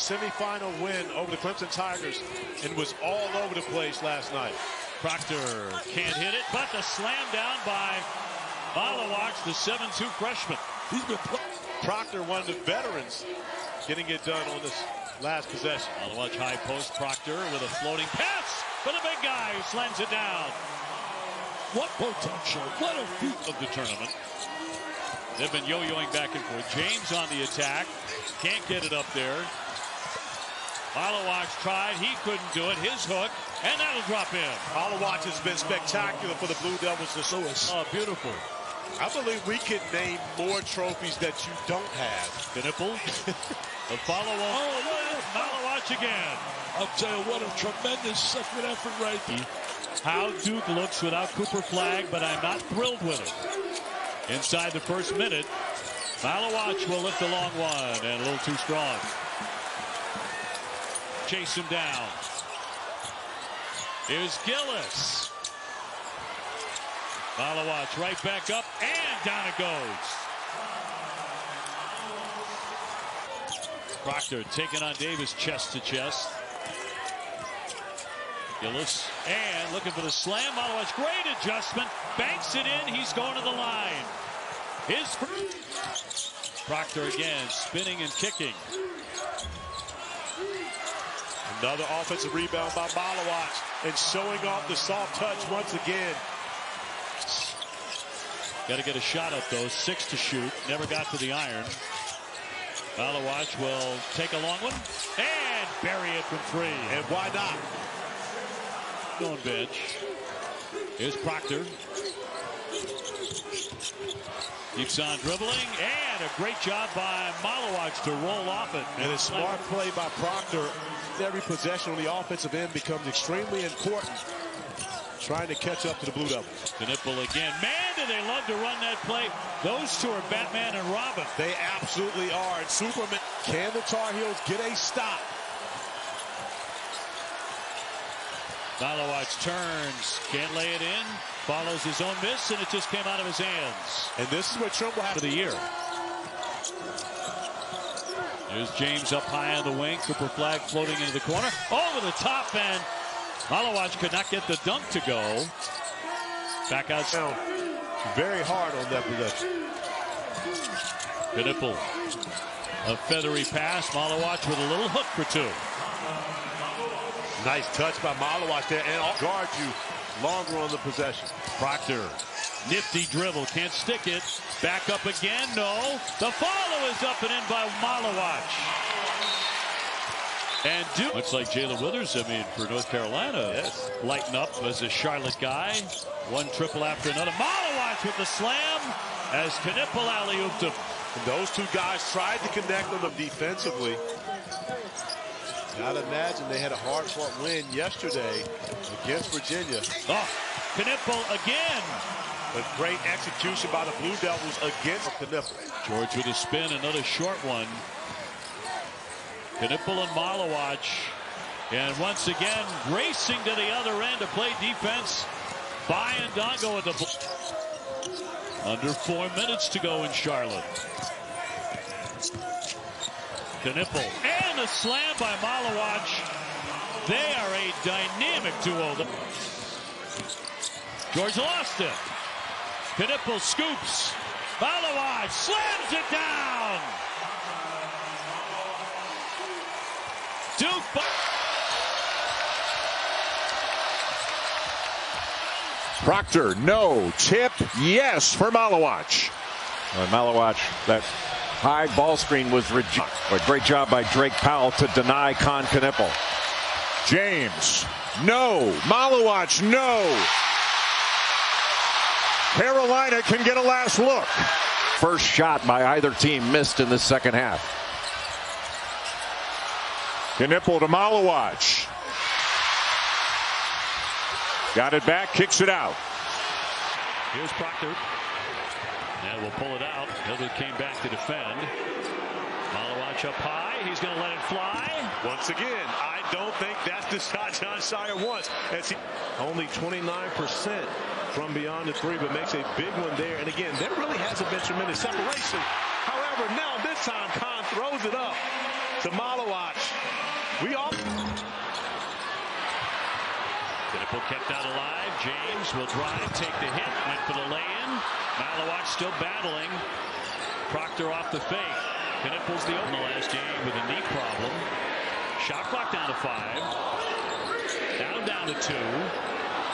semifinal win over the Clemson Tigers and was all over the place last night. Proctor can't hit it, but the slam down by Maluach, the 7'2" freshman. He's been Proctor, one of the veterans, getting it done on this last possession. Maluach high post, Proctor with a floating pass for the big guy who slams it down. What potential, what a feat of the tournament. They've been yo-yoing back and forth. James on the attack, can't get it up there. Maluach tried, he couldn't do it. His hook, and that'll drop in. Maluach has been spectacular for the Blue Devils this season. Oh, beautiful. I believe we could name more trophies that you don't have. Knipple, the follow-up. Oh, Maluach again. I'll tell you what, a tremendous second effort right there. How Duke looks without Cooper Flagg, but I'm not thrilled with it. Inside the first minute, Maluach will lift a long one and a little too strong. Chase him down. Here's Gillis. Maluach right back up, and down it goes. Proctor taking on Davis chest to chest. Gillis, and looking for the slam. Maluach, great adjustment. Banks it in. He's going to the line. Proctor again, spinning and kicking. Another offensive rebound by Maluach, and showing off the soft touch once again. Got to get a shot up, though. 6 to shoot. Never got to the iron. Maluach will take a long one and bury it from 3. And why not? On bench. Here's Proctor. Keeps on dribbling, and a great job by Maluach to roll off it. And a smart play by Proctor. Every possession on the offensive end becomes extremely important. Trying to catch up to the Blue Devils. Knipple again. Man, do they love to run that play. Those two are Batman and Robin. They absolutely are. And Superman, can the Tar Heels get a stop? Maluach turns, can't lay it in, follows his own miss, and it just came out of his hands. And this is what Trimble has for the year. There's James up high on the wing, Cooper Flagg floating into the corner, over the top, and Maluach could not get the dunk to go. Back out. Very hard on that possession. Knipple, a feathery pass, Maluach with a little hook for 2. Nice touch by Maluach there, and I'll guard you longer on the possession. Proctor, nifty dribble, can't stick it. Back up again, no. The follow is up and in by Maluach. And Duke, much like Jalen Withers, I mean, for North Carolina, yes. Lighten up as a Charlotte guy. One triple after another. Maluach with the slam as Knipple alley-ooped him. And those two guys tried to connect on them defensively. Gotta imagine they had a hard-fought win yesterday against Virginia. Oh, Knipple again. But great execution by the Blue Devils against Knipple. George with a spin, another short one. Knipple and Maluach. And once again, racing to the other end to play defense. By Ndongo at the under 4 minutes to go in Charlotte. Knipple and a slam by Maluach. They are a dynamic duo. George lost it. Knipple scoops. Maluach slams it down. Duke. Proctor, no. Tipped, yes for Maluach. Maluach, that high ball screen was rejected. A great job by Drake Powell to deny Knipple. James, no. Maluach, no. Carolina can get a last look. First shot by either team missed in the second half. Knipple to Maluach. Got it back, kicks it out. Here's Proctor. And we'll pull it out. Hildreth came back to defend. Maluach up high. He's going to let it fly. Once again, I don't think that's the shot John Shire wants. As he only 29% from beyond the 3, but makes a big one there. And again, there really hasn't been tremendous separation. However, now this time Khan throws it up. to Maluach. We all. Knippel kept out alive. James will drive, take the hit, went for the lay-in. Maluach still battling. Proctor off the fake. Knippel's the open the last game with a knee problem. Shot clock down to 5. Down to 2.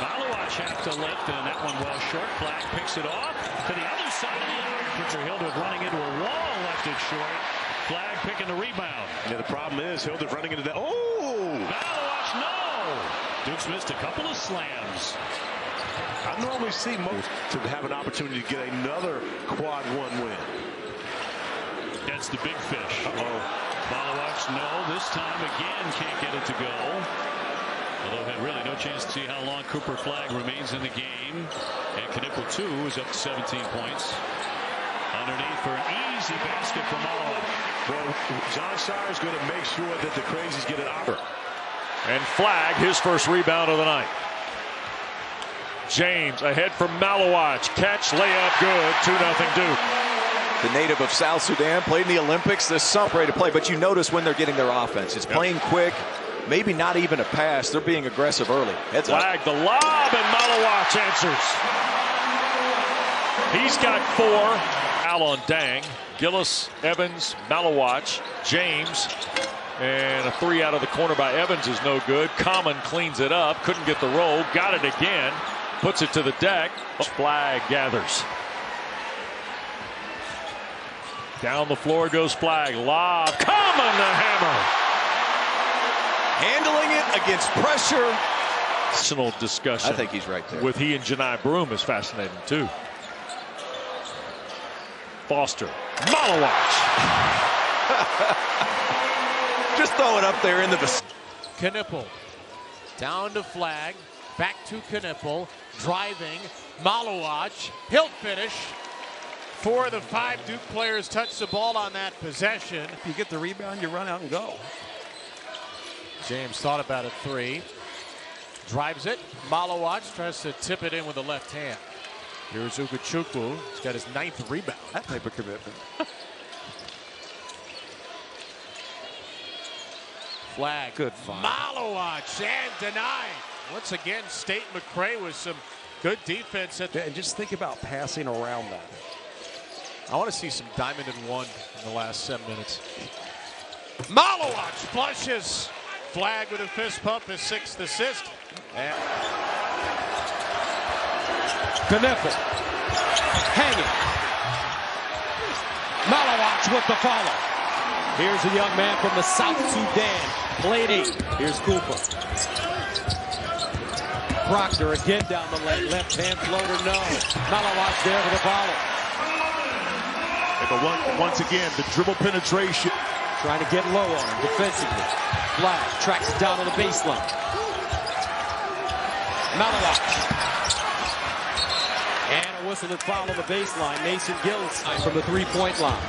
Maluach have to lift, and that one well short. Flag picks it off to the other side of the iron. Pitcher Hildreth running into a wall, left it short. Flag picking the rebound. Yeah, the problem is Hildreth running into that. Oh! Maluach, no! Duke's missed a couple of slams. I normally see most to have an opportunity to get another quad 1 win. That's the big fish. Maluach, no, this time again can't get it to go. Although had really no chance to see how long Cooper Flag remains in the game. And Knippel, too, is up to 17 points. Underneath for an easy basket from Maluach. Well, John Shire is going to make sure that the Crazies get it out. And Flag, his first rebound of the night. James ahead from Maluach. Catch, layup, good. 2-0 Duke. The native of South Sudan, played in the Olympics this summer, ready to play. But you notice when they're getting their offense. It's playing quick, maybe not even a pass. They're being aggressive early. Heads up. Flag, the lob, and Maluach answers. He's got 4. Al on Dang. Gillis, Evans, Maluach, James. And a 3 out of the corner by Evans is no good. Khaman cleans it up. Couldn't get the roll. Got it again. Puts it to the deck. Flag gathers. Down the floor goes Flag. Lob. Khaman the hammer. Handling it against pressure. Personal discussion. I think he's right there. With he and Janai Broom is fascinating too. Foster. Maluach. Just throw it up there in the vicinity. Knippel down to Flag, back to Knippel, driving. Maluach, he'll finish. 4 of the 5 Duke players touch the ball on that possession. If you get the rebound, you run out and go. James thought about a 3. Drives it. Maluach tries to tip it in with the left hand. Here's Ugachukwu. He's got his 9th rebound. That type of commitment. Flag. Good find. Maluach and denied. Once again, State McRae with some good defense. And just think about passing around that. I want to see some diamond and 1 in the last 7 minutes. Maluach flushes. Flag with a fist pump, his 6th assist. And Knippel. Hanging. Maluach with the follow. Here's a young man from the South Sudan. Played 8. Here's Cooper. Proctor again down the lane. Left hand floater, no. Maluach there for the follow. But once again, the dribble penetration. Trying to get low on him defensively. Flag tracks it down to the baseline. Maluach. And a whistle and foul on the baseline. Mason Gillis from the 3-point line.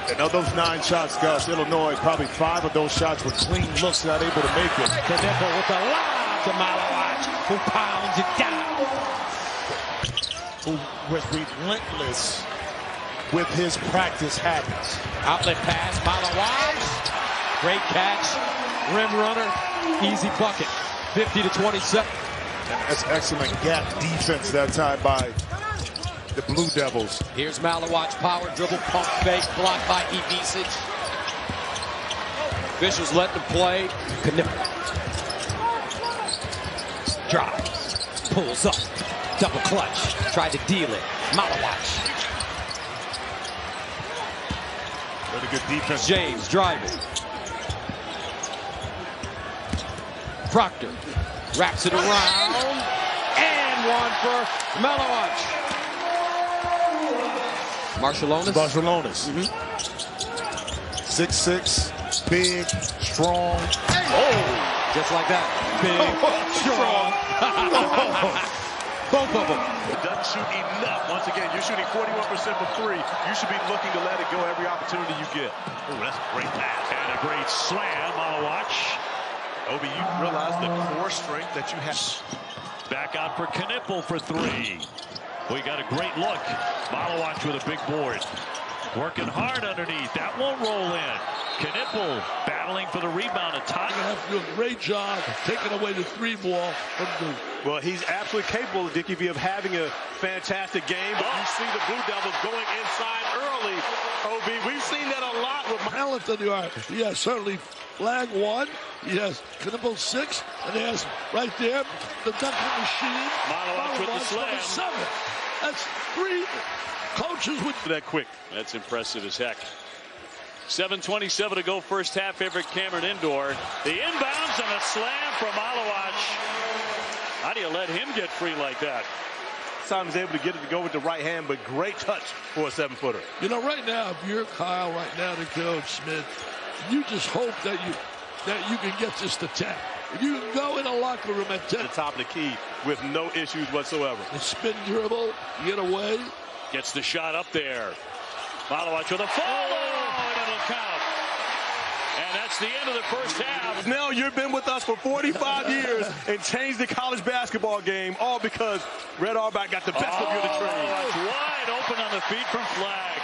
And of those 9 shots, Gus, Illinois, probably 5 of those shots were clean looks, not able to make it. Knippel with the lob to Maluach, who pounds it down. Who was relentless with his practice habits. Outlet pass, Maluach. Great catch. Rim runner. Easy bucket. 50-27. That's excellent gap defense that time by the Blue Devils. Here's Maluach, power dribble, pump fake, blocked by Ibisic. Officials letting him play. Knippel. Drives. Pulls up. Double clutch. Tried to deal it. Maluach. Really good defense. James driving. Proctor wraps it around. And 1 for Maluach. Barcelonas. 6'6", big, strong. Just like that. Big, strong. Both of them. It doesn't shoot enough. Once again, you're shooting 41% from 3. You should be looking to let it go every opportunity you get. Oh, that's a great pass. And a great slam. Maluach. Obi, you realize the core strength that you have. Back out for Knippel for 3. We got a great look. Maluach with a big board. Working hard underneath. That won't roll in. Knipple battling for the rebound. They're going to have to do a great job taking away the three ball from Duke. Well, he's absolutely capable, Dickie, of having a fantastic game. But you see the Blue Devils going inside early. OB, we've seen that a lot with talent on the arm. He has certainly Flag 1. He has Knipple 6. And he has right there the dunking machine. Maluach with the slam. 7. That's 3 coaches with that quick. That's impressive as heck. 7:27 to go first half. Favorite Cameron Indoor. The inbounds and a slam from Maluach. How do you let him get free like that? Time is able to get it to go with the right hand, but great touch for a 7-footer. You know, right now, if you're Kyle, right now, the coach Smith, you just hope that you can get this to 10. If you can go in a locker room at 10. The top of the key with no issues whatsoever. The spin dribble, get away. Gets the shot up there. Maluach with a follow, and it'll count. And that's the end of the first half. Now you've been with us for 45 years and changed the college basketball game, all because Red Auerbach got the best of you to train. It's wide open on the feet from Flag.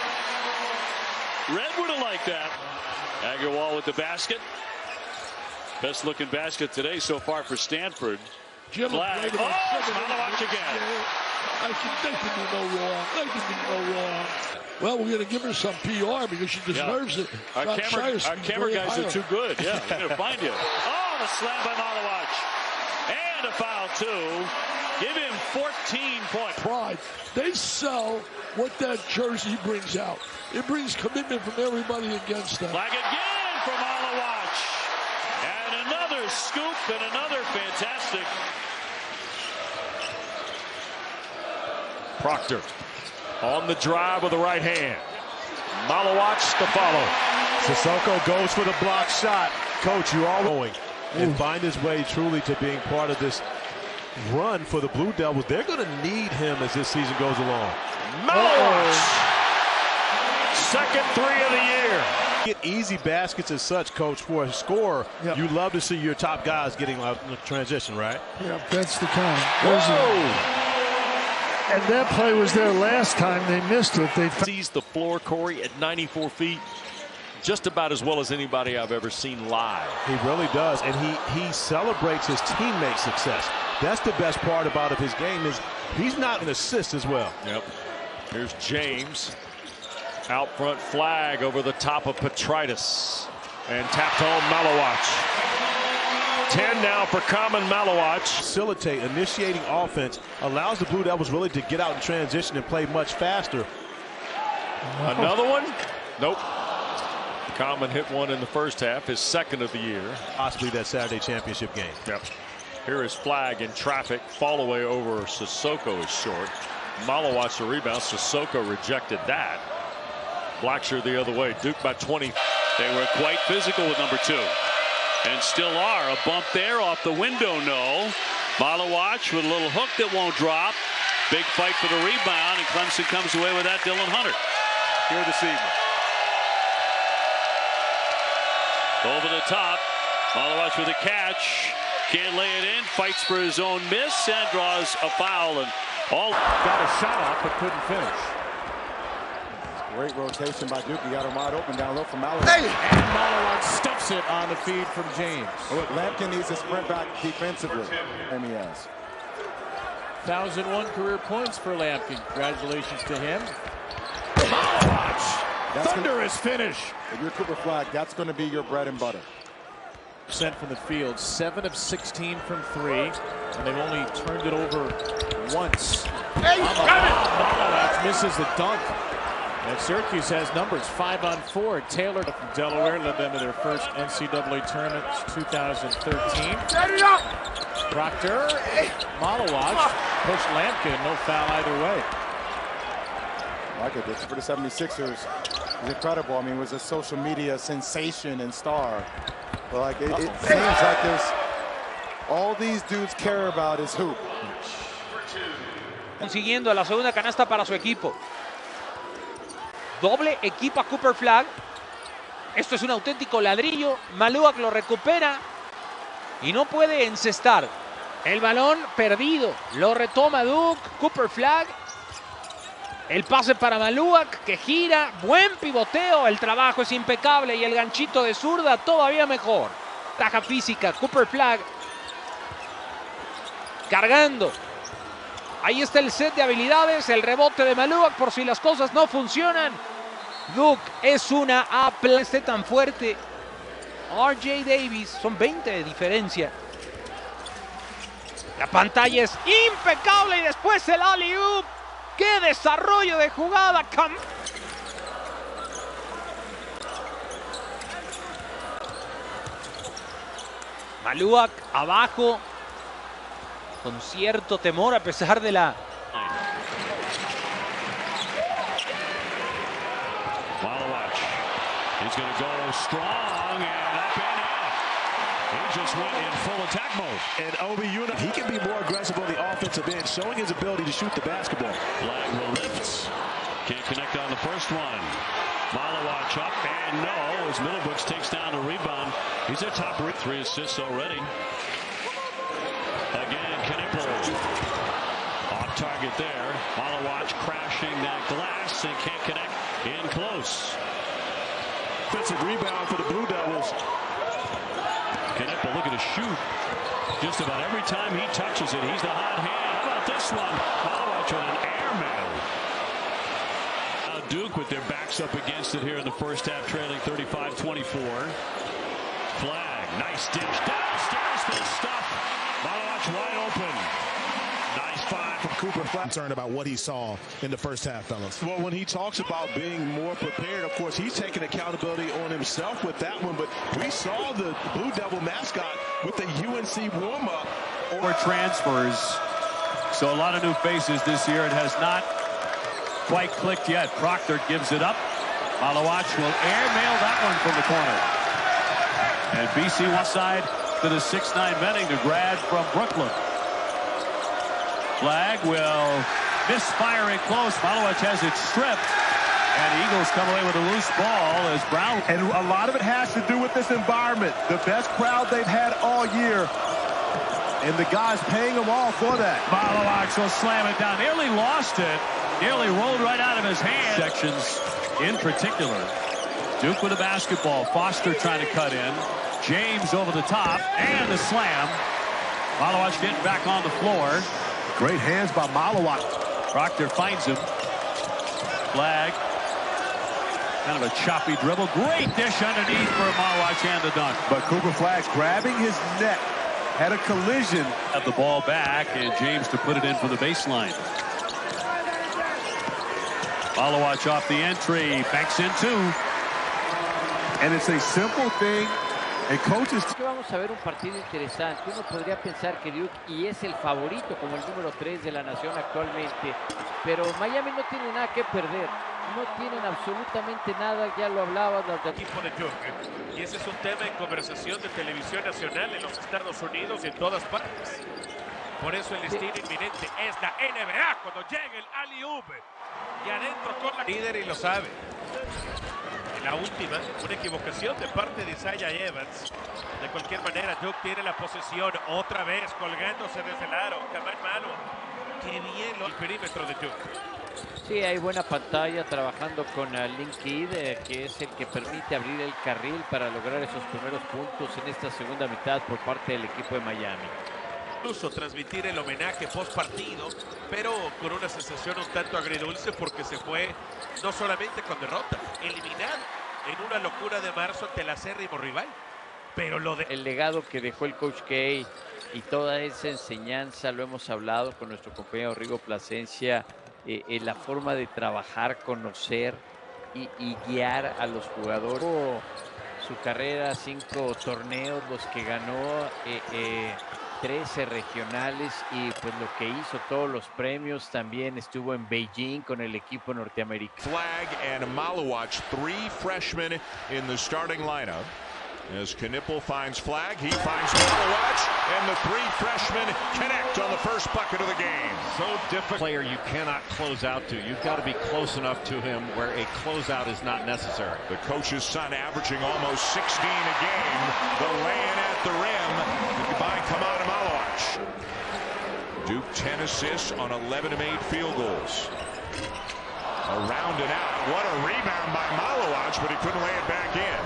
Red would have liked that. Agarwal with the basket. Best looking basket today so far for Stanford. Flag. Maluach again. They can do no wrong. They can do no wrong. Well, we're going to give her some PR because she deserves it. Our camera guys are too good. Yeah, we're going to find you. Oh, the slam by Maluach. And a foul, too. Give him 14 points. Pride. They sell what that jersey brings out. It brings commitment from everybody against them. Flag again for Maluach. And another scoop and another fantastic. Proctor on the drive with the right hand. Maluach the follow. Sissoko goes for the block shot. Coach, you are going and find his way truly to being part of this run for the Blue Devils. They're going to need him as this season goes along. Maluach. Second 3 of the year. Get easy baskets as such, Coach, for a scorer. Yep. You love to see your top guys getting out in the transition, right? Yeah, that's the kind. And that play was there last time. They missed it. They sees the floor, Corey, at 94 feet. Just about as well as anybody I've ever seen live. He really does. And he celebrates his teammates' success. That's the best part about his game is he's not an assist as well. Yep. Here's James. Out front, Flag over the top of Petritis. And tapped home Maluach. 10 now for Khaman Maluach. Facilitate, initiating offense, allows the Blue Devils really to get out in transition and play much faster. Another one? Nope. Khaman hit one in the first half, his second of the year. Possibly that Saturday championship game. Yep. Here is Flag in traffic. Fall away over Sissoko is short. Maluach the rebound. Sissoko rejected that. Blackshear the other way. Duke by 20. They were quite physical with number 2. And still are. A bump there off the window, no. Maluach with a little hook that won't drop. Big fight for the rebound, and Clemson comes away with that. Dylan Hunter here this evening. Over the top. Maluach with a catch. Can't lay it in. Fights for his own miss and draws a foul. And all got a shot off but couldn't finish. Great rotation by Duke. He got him wide open down low from Maluach. Hey! And Maluach stuffs it on the feed from James. Oh, Lampkin needs to sprint back defensively. And he has. 1,001 career points for Lampkin. Congratulations to him. Maluach! Thunderous finish. If you're Cooper Flag, that's going to be your bread and butter. Percent from the field, 7 of 16 from 3, and they've only turned it over once. Hey, got it! Maluach misses the dunk. And Syracuse has numbers 5 on 4. Taylor from Delaware led them to their first NCAA tournament 2013. Set it up! Proctor, Maluach, pushed Lampkin, no foul either way. I like it. It's for the 76ers. It's incredible. I mean, it was a social media sensation and star. But like it seems like there's all these dudes care about is hoop. Consiguiendo la segunda canasta para su equipo. Doble equipa Cooper Flag. Esto es un auténtico ladrillo. Maluach lo recupera y no puede encestar. El balón perdido. Lo retoma Duke. Cooper Flag. El pase para Maluach, que gira, buen pivoteo, el trabajo es impecable y el ganchito de zurda todavía mejor. Taja física, Cooper Flag cargando. Ahí está el set de habilidades, el rebote de Maluach por si las cosas no funcionan. Duke es una esté tan fuerte. RJ Davis, son 20 de diferencia. La pantalla es impecable y después el alley-oop. ¡Qué desarrollo de jugada! Maluach abajo, con cierto temor a pesar de la... Maluach. He's going to go strong and up and out. He just went in full attack mode. And Obi, he can be more aggressive on the offensive end, showing his ability to shoot the basketball. Flag will lift. Can't connect on the first one. Maluach up and no, as Middlebrooks takes down the rebound. He's a top 3 assists already. Again, Knipple off target there. Maluach crashing that glass and can't connect in close. Defensive rebound for the Blue Devils. Knipple looking to shoot. Just about every time he touches it, he's the hot hand. How about this one? Maluach with an airmail. Now Duke with their backs up against it here in the first half, trailing 35-24. Flag, nice dish downstairs for the stuff. Maluach wide open. Nice find from Cooper Flag. Concerned about what he saw in the first half, fellas. Well, when he talks about being more prepared, of course, he's taking accountability on himself with that one. But we saw the Blue Devil mascot with the UNC warm-up. Or transfers. So a lot of new faces this year. It has not quite clicked yet. Proctor gives it up. Maluach will airmail that one from the corner. And BC one side to the 6'9" Benning to grad from Brooklyn. Flag will misfire it close. Maluach has it stripped. And Eagles come away with a loose ball as Brown. And a lot of it has to do with this environment. The best crowd they've had all year. And the guys paying them all for that. Maluach will slam it down. Nearly lost it. Nearly rolled right out of his hand. Sections in particular. Duke with the basketball. Foster trying to cut in. James over the top. And the slam. Maluach getting back on the floor. Great hands by Maluach. Proctor finds him. Flag. Kind of a choppy dribble. Great dish underneath for Maluach and the dunk. But Cooper Flag grabbing his neck. Had a collision. Have the ball back and James to put it in for the baseline. Maluach off the entry. Banks in 2. And it's a simple thing. And coaches... Vamos a ver un partido interesante. Uno podría pensar que Duke y es el favorito como el número 3 de la nación actualmente. Pero Miami no tiene nada que perder. No tienen absolutamente nada, ya lo hablaba del equipo de Duke. Y ese es un tema en conversación de televisión nacional en los Estados Unidos y en todas partes. Por eso el destino inminente es la NBA cuando llegue el alley-oop. Y adentro con la líder y lo sabe. En la última, una equivocación de parte de Isaiah Evans. De cualquier manera, Duke tiene la posesión otra vez colgándose desde el aro. Khaman Maluach. Qué bien el perímetro de Duke. Sí, hay buena pantalla trabajando con Link Kid, que es el que permite abrir el carril para lograr esos primeros puntos en esta segunda mitad por parte del equipo de Miami. Incluso transmitir el homenaje post partido, pero con una sensación un tanto agridulce porque se fue no solamente con derrota, eliminado en una locura de marzo ante el acérrimo rival. Pero el legado que dejó el Coach K y toda esa enseñanza, lo hemos hablado con nuestro compañero Rigo Plasencia, la forma de trabajar, conocer y guiar a los jugadores. Su carrera, 5 torneos, los que ganó, 13 regionales y pues lo que hizo, todos los premios. También estuvo en Beijing con el equipo norteamericano. Flag and Maluach, 3 freshmen in the starting lineup. As Knipple finds Flag, he finds Maluach, and the 3 freshmen connect on the first bucket of the game. So difficult player you cannot close out to. You've got to be close enough to him where a closeout is not necessary. The coach's son averaging almost 16 a game. The lay-in at the rim by Khaman Maluach. Duke 10 assists on 11 of 8 field goals. Around and out. What a rebound by Maluach, but he couldn't lay it back in.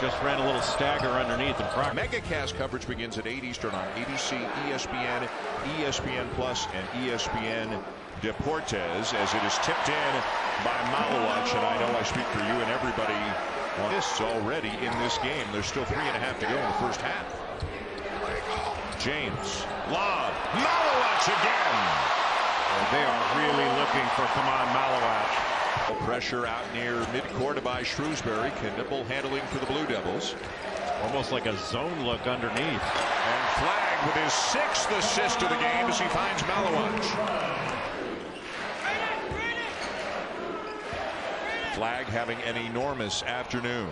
Just ran a little stagger underneath and MegaCast coverage begins at 8 Eastern on ABC, ESPN, ESPN Plus, and ESPN Deportes, as it is tipped in by Maluach. And I know I speak for you and everybody on this already in this game. There's still 3.5 to go in the first half. James, lob, Maluach again. They are really looking for Khaman Maluach. Pressure out near midcourt by Shrewsbury. Knipple handling for the Blue Devils. Almost like a zone look underneath. And Flagg with his 6th assist of the game as he finds Maluach. Flagg having an enormous afternoon.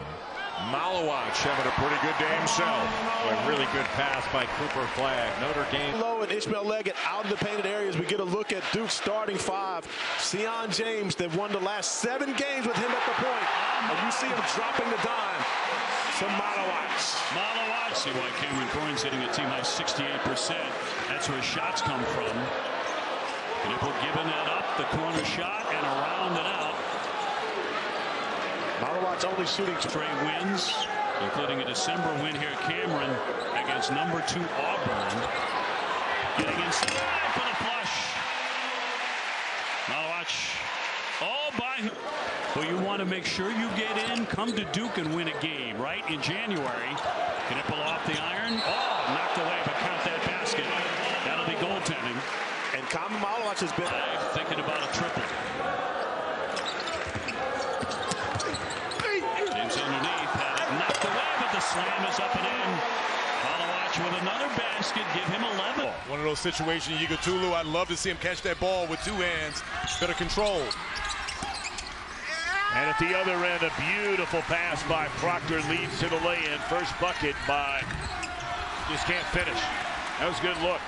Maluach having a pretty good day himself. A really good pass by Cooper Flagg. Notre Dame. Low and Ishmael Leggett out in the painted areas. We get a look at Duke's starting 5. Sion James, that won the last 7 games with him at the point. And you see him dropping the dime to Maluach. Maluach. See why Cameron Coyne's hitting a team high 68%. That's where shots come from. Knipple giving that up. The corner shot and around and out. Maluach only shooting straight wins, including a December win here at Cameron against number 2 Auburn. Getting inside for the flush. Maluach all by him. Well, you want to make sure you get in, come to Duke and win a game, right? In January. Knipple off the iron. Oh, knocked away, but count that basket. That'll be goaltending. And Khaman Maluach has been thinking about a triple. Underneath, had it knocked away, but the slam is up and in. Maluach with another basket, give him 11. One of those situations, Yigatulu, I'd love to see him catch that ball with 2 hands. Better control. And at the other end, a beautiful pass by Proctor leads to the lay-in. First bucket by, just can't finish. That was a good look.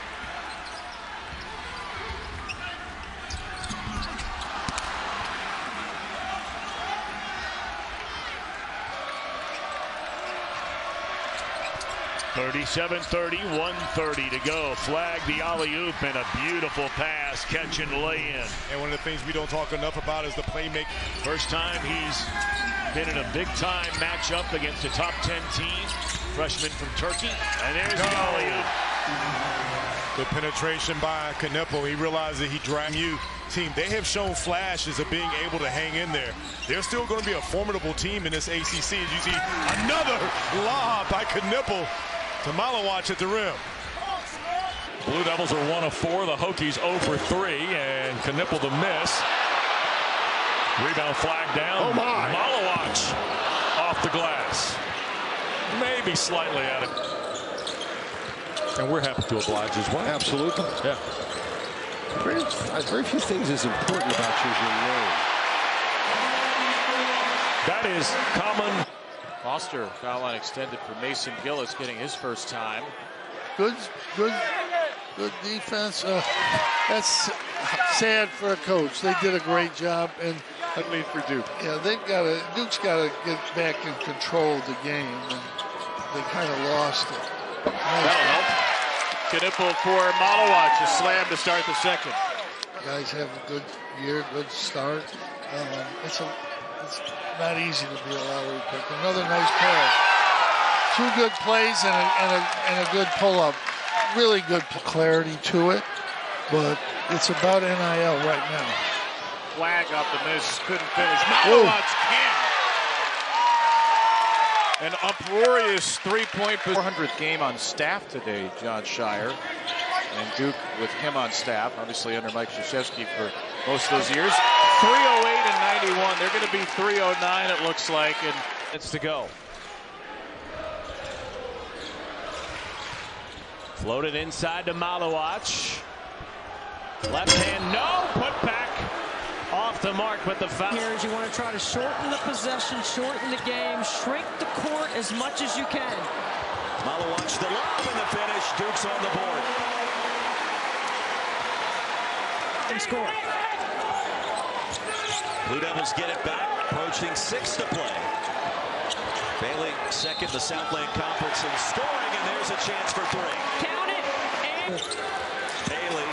(37-30), 1:30 to go. Flagg the alley-oop and a beautiful pass, catch and lay-in. And one of the things we don't talk enough about is the playmaking. First time he's been in a big-time matchup against a top 10 team. Freshman from Turkey. And there's the alley-oop. The penetration by Knipple. He realized that he dragged you team. They have shown flashes of being able to hang in there. They're still going to be a formidable team in this ACC. As you see another lob by Knipple to Maluach at the rim. Blue Devils are 1 of 4. The Hokies 0 for 3. And Knipple the miss. Rebound Flagg down. Oh my. Maluach off the glass. Maybe slightly out of. And we're happy to oblige as well. Absolutely. Yeah. Very few things is important about choosing your name. That is Khaman. Foster, foul line extended for Mason Gillis, getting his first time. Good defense. That's sad for a coach. They did a great job, and Ugly for Duke. yeah, Duke's got to get back in control of the game, and they kind of lost it. That'll help. Knipple for Maluach, a slam to start the second. Guys have a good year, good start. It's not easy to be a lottery pick. Another nice pass. 2 good plays and a good pull-up. Really good clarity to it, but it's about NIL right now. Flagg up the miss, couldn't finish. Maluach can. An uproarious 3-point 400th game on staff today, John Shire. And Duke with him on staff, obviously under Mike Krzyzewski for most of those years. 308 and 91. They're going to be 309, it looks like, and it's to go. Floated inside to Maluach. Left hand, no, put back. Off the mark, but the foul. Here is you want to try to shorten the possession, shorten the game, shrink the court as much as you can. Maluach the lob and the finish. Duke's on the board. And score. Blue Devils get it back, approaching 6 to play. Bailey second in the Southland Conference in scoring, and there's a chance for 3. Count it. And Bailey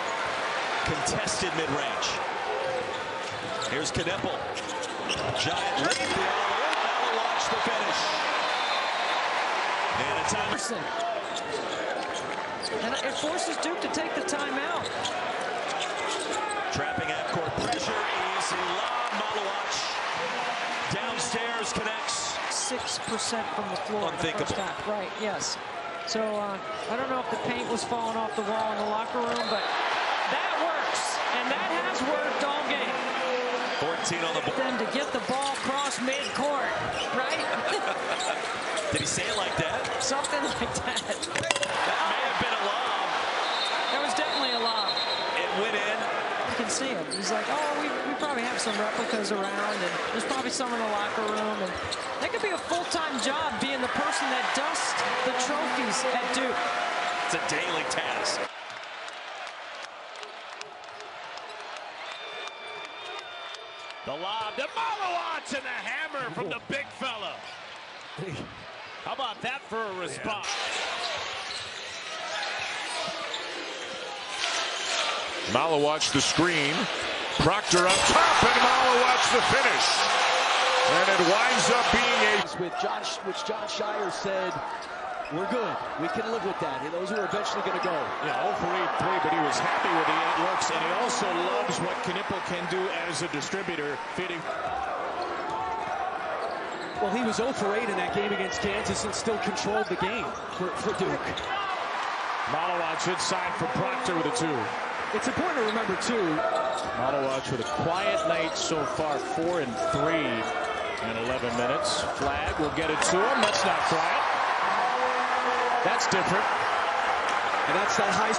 contested mid-range. Here's Knipple. Giant lead. Maluach the finish. And it's Anderson. And it forces Duke to take the timeout. Trapping at court pressure. Easy lob. Maluach downstairs connects. 6% from the floor. Unthinkable. In the first half. Right, yes. So I don't know if the paint was falling off the wall in the locker room, but that works. And that has worked all game. 14 on the board. Then to get the ball across midcourt, right? Did he say it like that? Something like that. That may have been a lob. That was definitely a lob. It went in. You can see him. He's like, oh, we probably have some replicas around, and there's probably some in the locker room. And that could be a full-time job, being the person that dusts the trophies at Duke. It's a daily task. The lob to Maluach and the hammer from the big fella. How about that for a response? Maluach the screen. Proctor up top, and Maluach the finish. And it winds up being which John Shire said, we're good. We can live with that. Those are eventually going to go. Yeah, 0 for 8 3, but he was happy with the 8 looks, and he also loves what Knipple can do as a distributor, feeding. Well, he was 0 for 8 in that game against Kansas and still controlled the game for Duke. Maluach inside for Proctor with a 2. It's important to remember, too, Maluach with a quiet night so far, 4 and 3 in 11 minutes. Flag will get it to him. That's not quiet. That's different. and that's that high.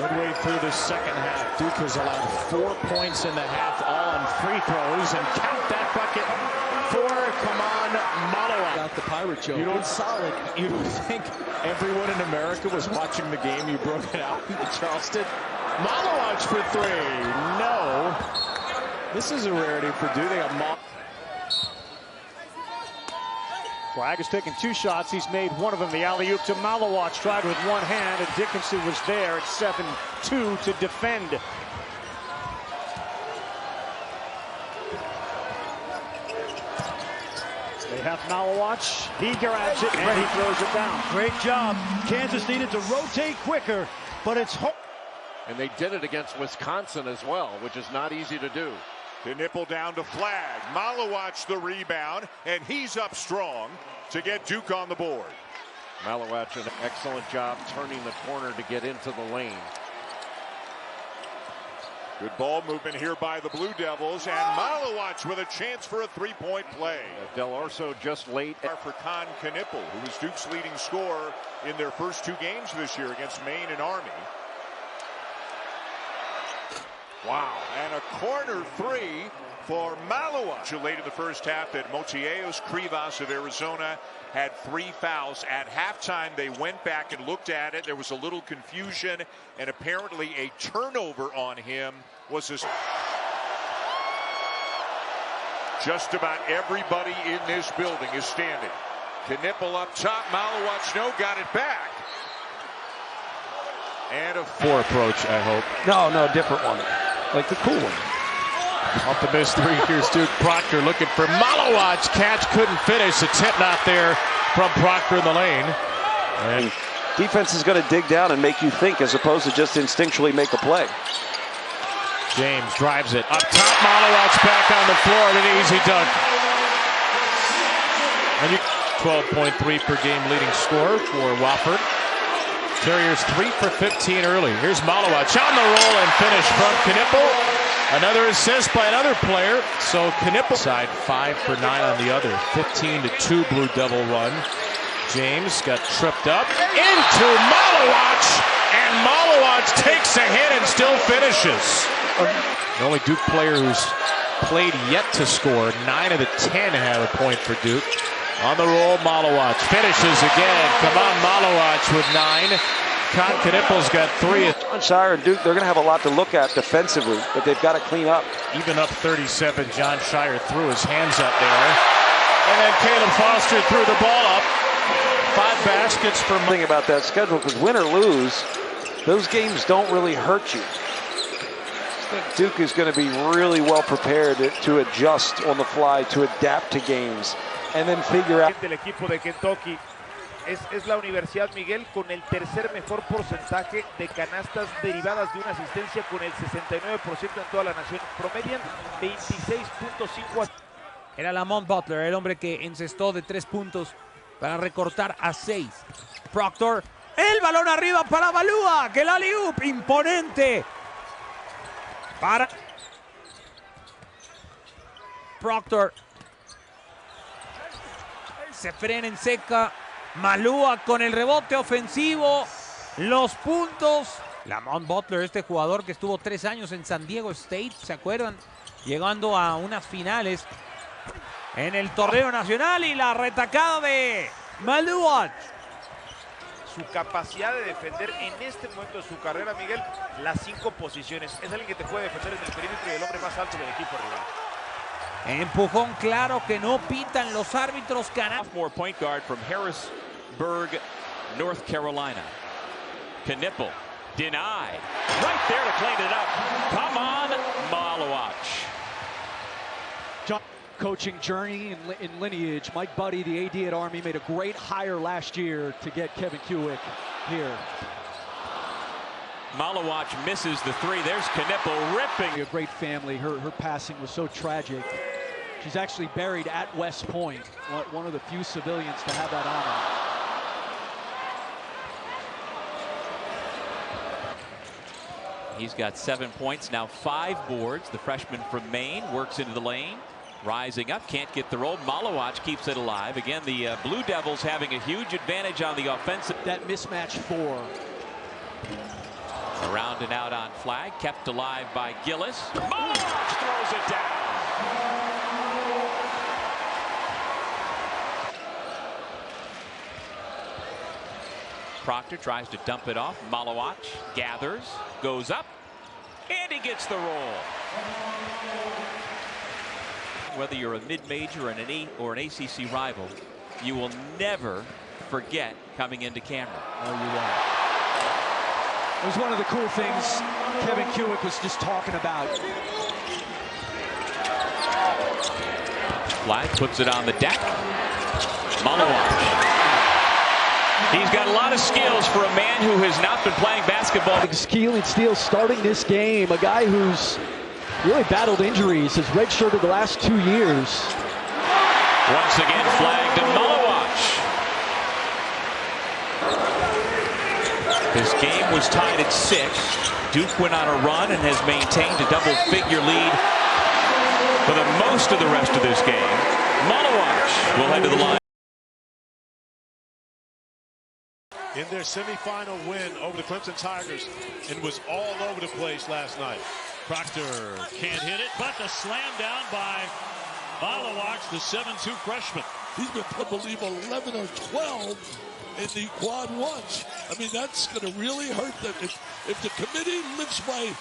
Midway through the second half, Duke has allowed 4 points in the half, all on free throws, and count that bucket for Khaman Maluach. Got the pirate joke. You don't, it's solid. You don't think everyone in America was watching the game? You broke it out in Charleston. Maluach for 3. No. This is a rarity for Duke. They got Flag has taken 2 shots. He's made one of them. The alley-oop to Maluach. Tried with one hand, and Dickinson was there at 7-2 to defend. They have Maluach. He grabs it, and he throws it down. Great job. Kansas needed to rotate quicker, but it's... And they did it against Wisconsin as well, which is not easy to do. Knipple down to Flag. Maluach the rebound, and he's up strong to get Duke on the board. Maluach an excellent job turning the corner to get into the lane. Good ball movement here by the Blue Devils, and Maluach with a chance for a three-point play. Del Orso just late. For Knipple, who was Duke's leading scorer in their first 2 games this year against Maine and Army. Wow, and a corner 3 for Maluach. Late in the first half that Motiejos Krivas of Arizona had 3 fouls. At halftime, they went back and looked at it. There was a little confusion, and apparently a turnover on him was his. Just about everybody in this building is standing. Knipple up top, Maluach got it back. And a 4 approach, I hope. No, different one. Like the cool one. Off the missed 3, here's Duke. Proctor looking for Maluach. Catch couldn't finish. A tip not there from Proctor in the lane. And defense is going to dig down and make you think as opposed to just instinctually make a play. James drives it. Up top, Maluach back on the floor. An easy dunk. And 12.3 per game leading scorer for Wofford. Terriers 3 for 15 early. Here's Maluach on the roll and finish from Knipple. Another assist by another player. So Knipple side 5 for 9 on the other. 15-2 Blue Devil run. James got tripped up into Maluach, and Maluach takes a hit and still finishes. The only Duke player who's played yet to score. 9 of the 10 have a point for Duke. On the roll, Maluach finishes again. Come on, Maluach with 9. Knipple's got 3. John Shire and Duke, they're going to have a lot to look at defensively, but they've got to clean up. Even up 37, John Shire threw his hands up there. And then Caleb Foster threw the ball up. 5 baskets for... Thing about that schedule, because win or lose, those games don't really hurt you. Duke is going to be really well prepared to adjust on the fly, to adapt to games, and then figure out. El equipo de Kentucky es la Universidad Miguel con el tercer mejor porcentaje de canastas derivadas de una asistencia con el 69% en toda la nación. Promedian 26.5. Era Lamont Butler, el hombre que encestó de 3 puntos para recortar a 6. Proctor, el balón arriba para Maluach, el alley-oop imponente para Proctor. Se frena en seca. Maluach con el rebote ofensivo. Los puntos. Lamont Butler, este jugador que estuvo 3 años en San Diego State, ¿se acuerdan? Llegando a unas finales en el torneo nacional, y la retacada de Maluach. Su capacidad de defender en este momento de su carrera, Miguel, las 5 posiciones. Es alguien que te puede defender en el perímetro y el hombre más alto del equipo rival. Empujón claro que no pitan los árbitros canadienses. Sophomore point guard from Harrisburg, North Carolina. Knipple denied. Right there to clean it up. Khaman, Maluach. Coaching journey in lineage. Mike Buddy, the AD at Army, made a great hire last year to get Kevin Kuick here. Maluach misses the 3. There's Knipple ripping. A great family. Her passing was so tragic. She's actually buried at West Point, one of the few civilians to have that honor. He's got 7 points, now 5 boards. The freshman from Maine works into the lane. Rising up, can't get the roll. Maluach keeps it alive. Again, the Blue Devils having a huge advantage on the offensive. That mismatch 4. Around and out on flag, kept alive by Gillis. Maluach throws it down. Proctor tries to dump it off. Maluach gathers, goes up, and he gets the roll. Whether you're a mid-major or an ACC rival, you will never forget coming into Cameron. Oh, you won't. It was one of the cool things Kevin Kuick was just talking about. Flag puts it on the deck. Maluach. He's got a lot of skills for a man who has not been playing basketball. Keelan Steele starting this game, a guy who's really battled injuries, has redshirted the last 2 years. Once again flagged to Maluach. This game was tied at 6. Duke went on a run and has maintained a double-figure lead for the most of the rest of this game. Maluach will head to the line. In their semifinal win over the Clemson Tigers, and was all over the place last night. Proctor can't hit it, but the slam down by Maluach, the 7'2" freshman. He's been, I believe, 11 or 12 in the quad ones. I mean, that's going to really hurt them. If the committee lives by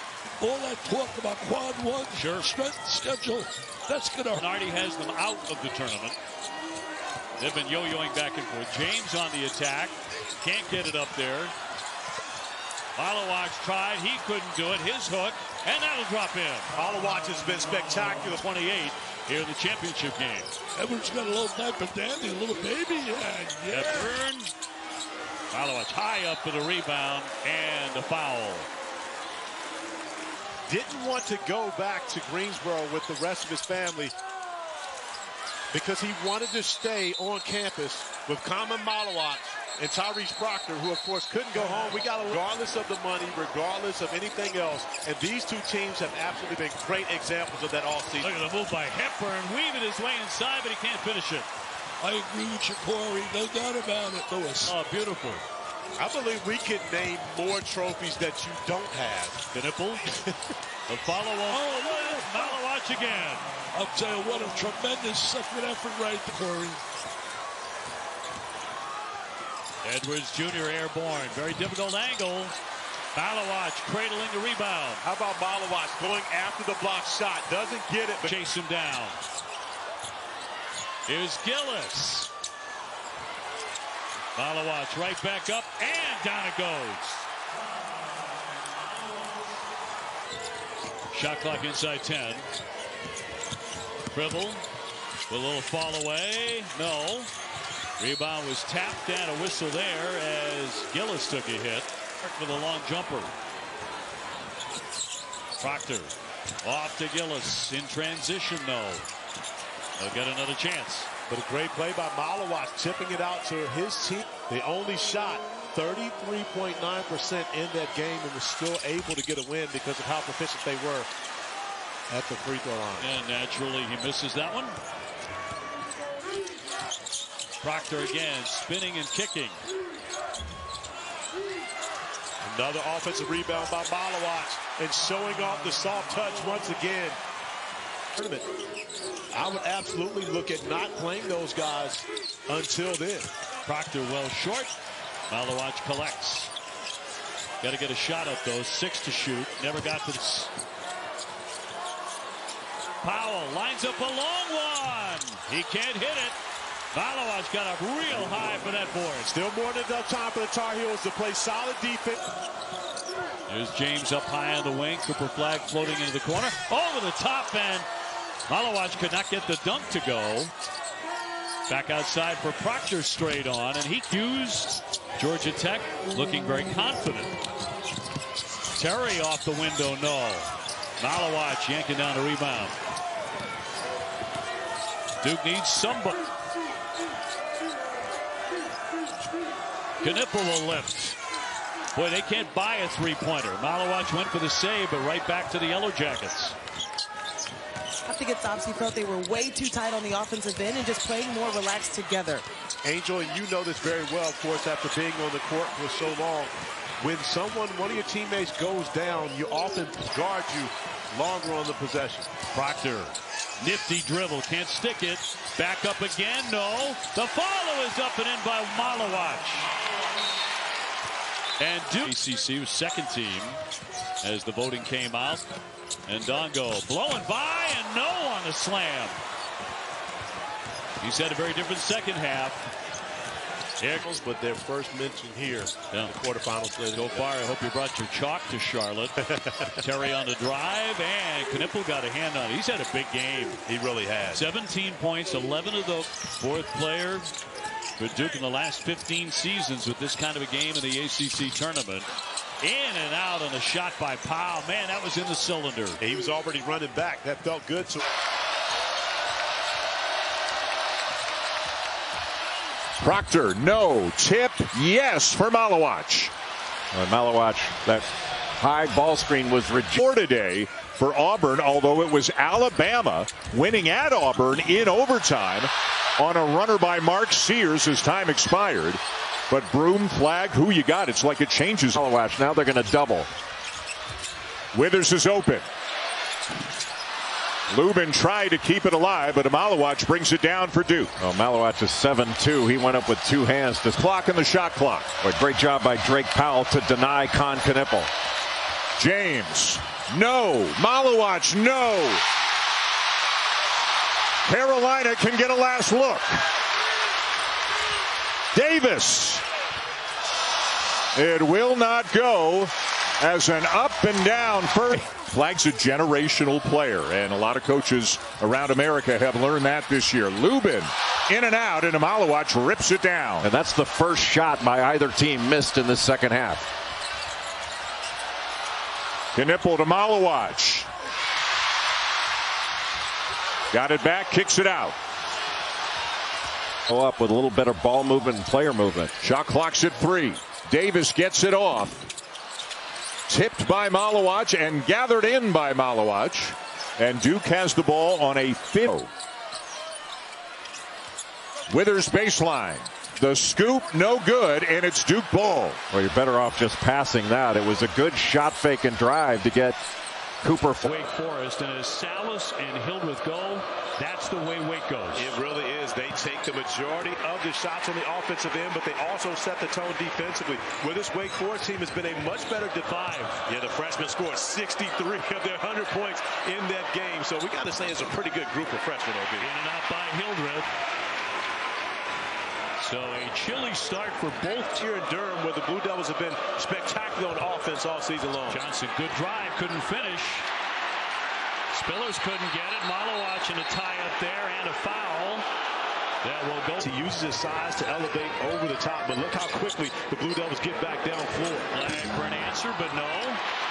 all that talk about quad one, strength schedule, that's going to hurt. Nardi has them out of the tournament. They've been yo-yoing back and forth. James on the attack. Can't get it up there. Maluach tried. He couldn't do it. His hook. And that'll drop in. Maluach has been spectacular. 28 here in the championship game. Edwards got a little diaper dandy, a little baby. Yeah. Burn. Maluach high up for the rebound and the foul. Didn't want to go back to Greensboro with the rest of his family because he wanted to stay on campus with Khaman Maluach and Tyrese Proctor, who, of course, couldn't go home. We got regardless of the money, regardless of anything else. And these two teams have absolutely been great examples of that all season. Look at the move by Hepburn, weaving his way inside, but he can't finish it. I agree with you, Corey. No doubt about it, Lewis. Oh, beautiful. I believe we could name more trophies that you don't have. Knipple. The follow-on. Oh, look at Maluach again. I'll tell you what, a tremendous second effort right there, Corey. Edwards Jr. airborne. Very difficult angle. Maluach cradling the rebound. How about Maluach going after the block shot? Doesn't get it, but chase him down. Here's Gillis. Maluach right back up, and down it goes. Shot clock inside 10. Dribble with a little fall away. No. Rebound was tapped and a whistle there as Gillis took a hit for the long jumper. Proctor off to Gillis in transition, though. They'll get another chance. But a great play by Maluach, tipping it out to his team. They only shot 33.9% in that game and was still able to get a win because of how proficient they were at the free throw line. And naturally, he misses that one. Proctor again, spinning and kicking. Another offensive rebound by Maluach and showing off the soft touch once again. I would absolutely look at not playing those guys until then. Proctor well short. Maluach collects. Got to get a shot up though. 6 to shoot. Never got to this. Powell lines up a long one. He can't hit it. Maluach got up real high for that board. Still more than enough time for the Tar Heels to play solid defense. There's James up high on the wing. Cooper Flagg floating into the corner. Over the top, and Maluach could not get the dunk to go. Back outside for Proctor straight on, and he used Georgia Tech looking very confident. Terry off the window, no. Maluach yanking down the rebound. Duke needs somebody. Knipple will lift. Boy, they can't buy a three-pointer. Maluach went for the save, but right back to the Yellow Jackets. I think it's obviously felt they were way too tight on the offensive end and just playing more relaxed together. Angel, and you know this very well, of course, after being on the court for so long. When one of your teammates goes down, you often guard you longer on the possession. Proctor, nifty dribble, can't stick it. Back up again, no. The follow is up and in by Maluach. And Duke ACC was second team as the voting came out. And Dongo blowing by and no on the slam. He's had a very different second half. But their first mention here in the quarterfinals. So far, I hope you brought your chalk to Charlotte. Terry on the drive, and Knipple got a hand on it. He's had a big game. He really has. 17 points, 11 of the fourth player for Duke in the last 15 seasons with this kind of a game in the ACC tournament. In and out on a shot by Powell. Man, that was in the cylinder. He was already running back. That felt good. Proctor, no. Tip, yes for Maluach. Maluach, that high ball screen was rejected today for Auburn, although it was Alabama winning at Auburn in overtime on a runner by Mark Sears as time expired. But Broom, Flagg, who you got? It's like it changes. Maluach, now they're going to double. Withers is open. Lubin tried to keep it alive, but Maluach brings it down for Duke. Oh, Maluach is 7-2. He went up with 2 hands to clock in the shot clock. Boy, great job by Drake Powell to deny Con Knipple. James, no. Maluach, no. Carolina can get a last look. Davis. It will not go as an up and down first. Flagg's a generational player, and a lot of coaches around America have learned that this year. Lubin in and out, and Maluach rips it down. And that's the first shot by either team missed in the second half. Knipple to Maluach. Got it back, kicks it out. Go up with a little better ball movement and player movement. Shot clock's at 3. Davis gets it off. Tipped by Maluach and gathered in by Maluach. And Duke has the ball on a 5. Withers baseline. The scoop, no good, and it's Duke ball. Well, you're better off just passing that. It was a good shot fake and drive to get Cooper. Wake Forest, and as Salas and Hildreth go, that's the way Wake goes. It really is. They take the majority of the shots on the offensive end, but they also set the tone defensively. Where this Wake Forest team has been a much better defense. Yeah, the freshmen scored 63 of their 100 points in that game. So we got to say it's a pretty good group of freshmen, OB. In and out by Hildreth. So a chilly start for both here in Durham, where the Blue Devils have been spectacular on offense all season long. Johnson, good drive, couldn't finish. Spillers couldn't get it. Maluach in a tie up there and a foul. That will go. He uses his size to elevate over the top, but look how quickly the Blue Devils get back down floor. Flag for an answer, but no.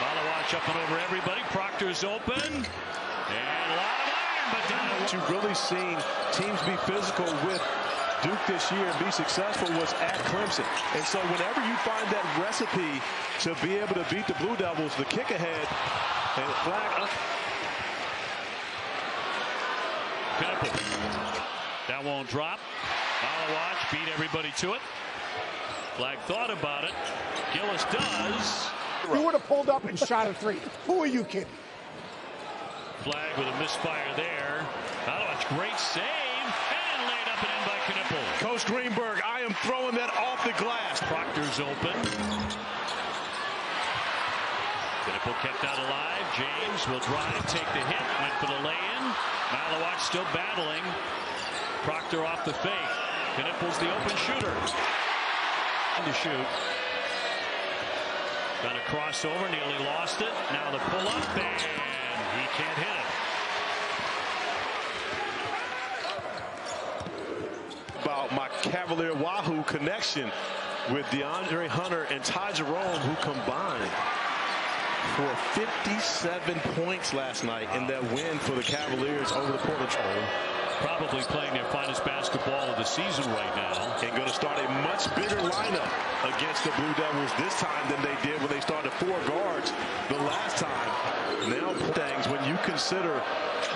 Maluach up and over everybody. Proctor's open. And a lot of iron, but down. What you've really seen teams be physical with Duke this year and be successful was at Clemson. And so whenever you find that recipe to be able to beat the Blue Devils, the kick ahead and flag up. That won't drop. Maluach beat everybody to it. Flag thought about it. Gillis does. You would have pulled up and shot a three. Who are you kidding? Flag with a misfire there. Maluach, great save. And laid up and in by Knippel. Coach Greenberg, I am throwing that off the glass. Proctor's open. Knippel kept that alive. James will drive, take the hit, went for the lay-in. Maluach still battling. Proctor off the fake. Knippel's the open shooter. To shoot. Got a crossover, nearly lost it. Now the pull-up, and he can't hit it. About my Cavalier Wahoo connection with DeAndre Hunter and Ty Jerome, who combined for 57 points last night in that win for the Cavaliers over the Portland Trail. Probably playing their finest basketball of the season right now. And going to start a much bigger lineup against the Blue Devils this time than they did when they started 4 guards the last time. Now things when you consider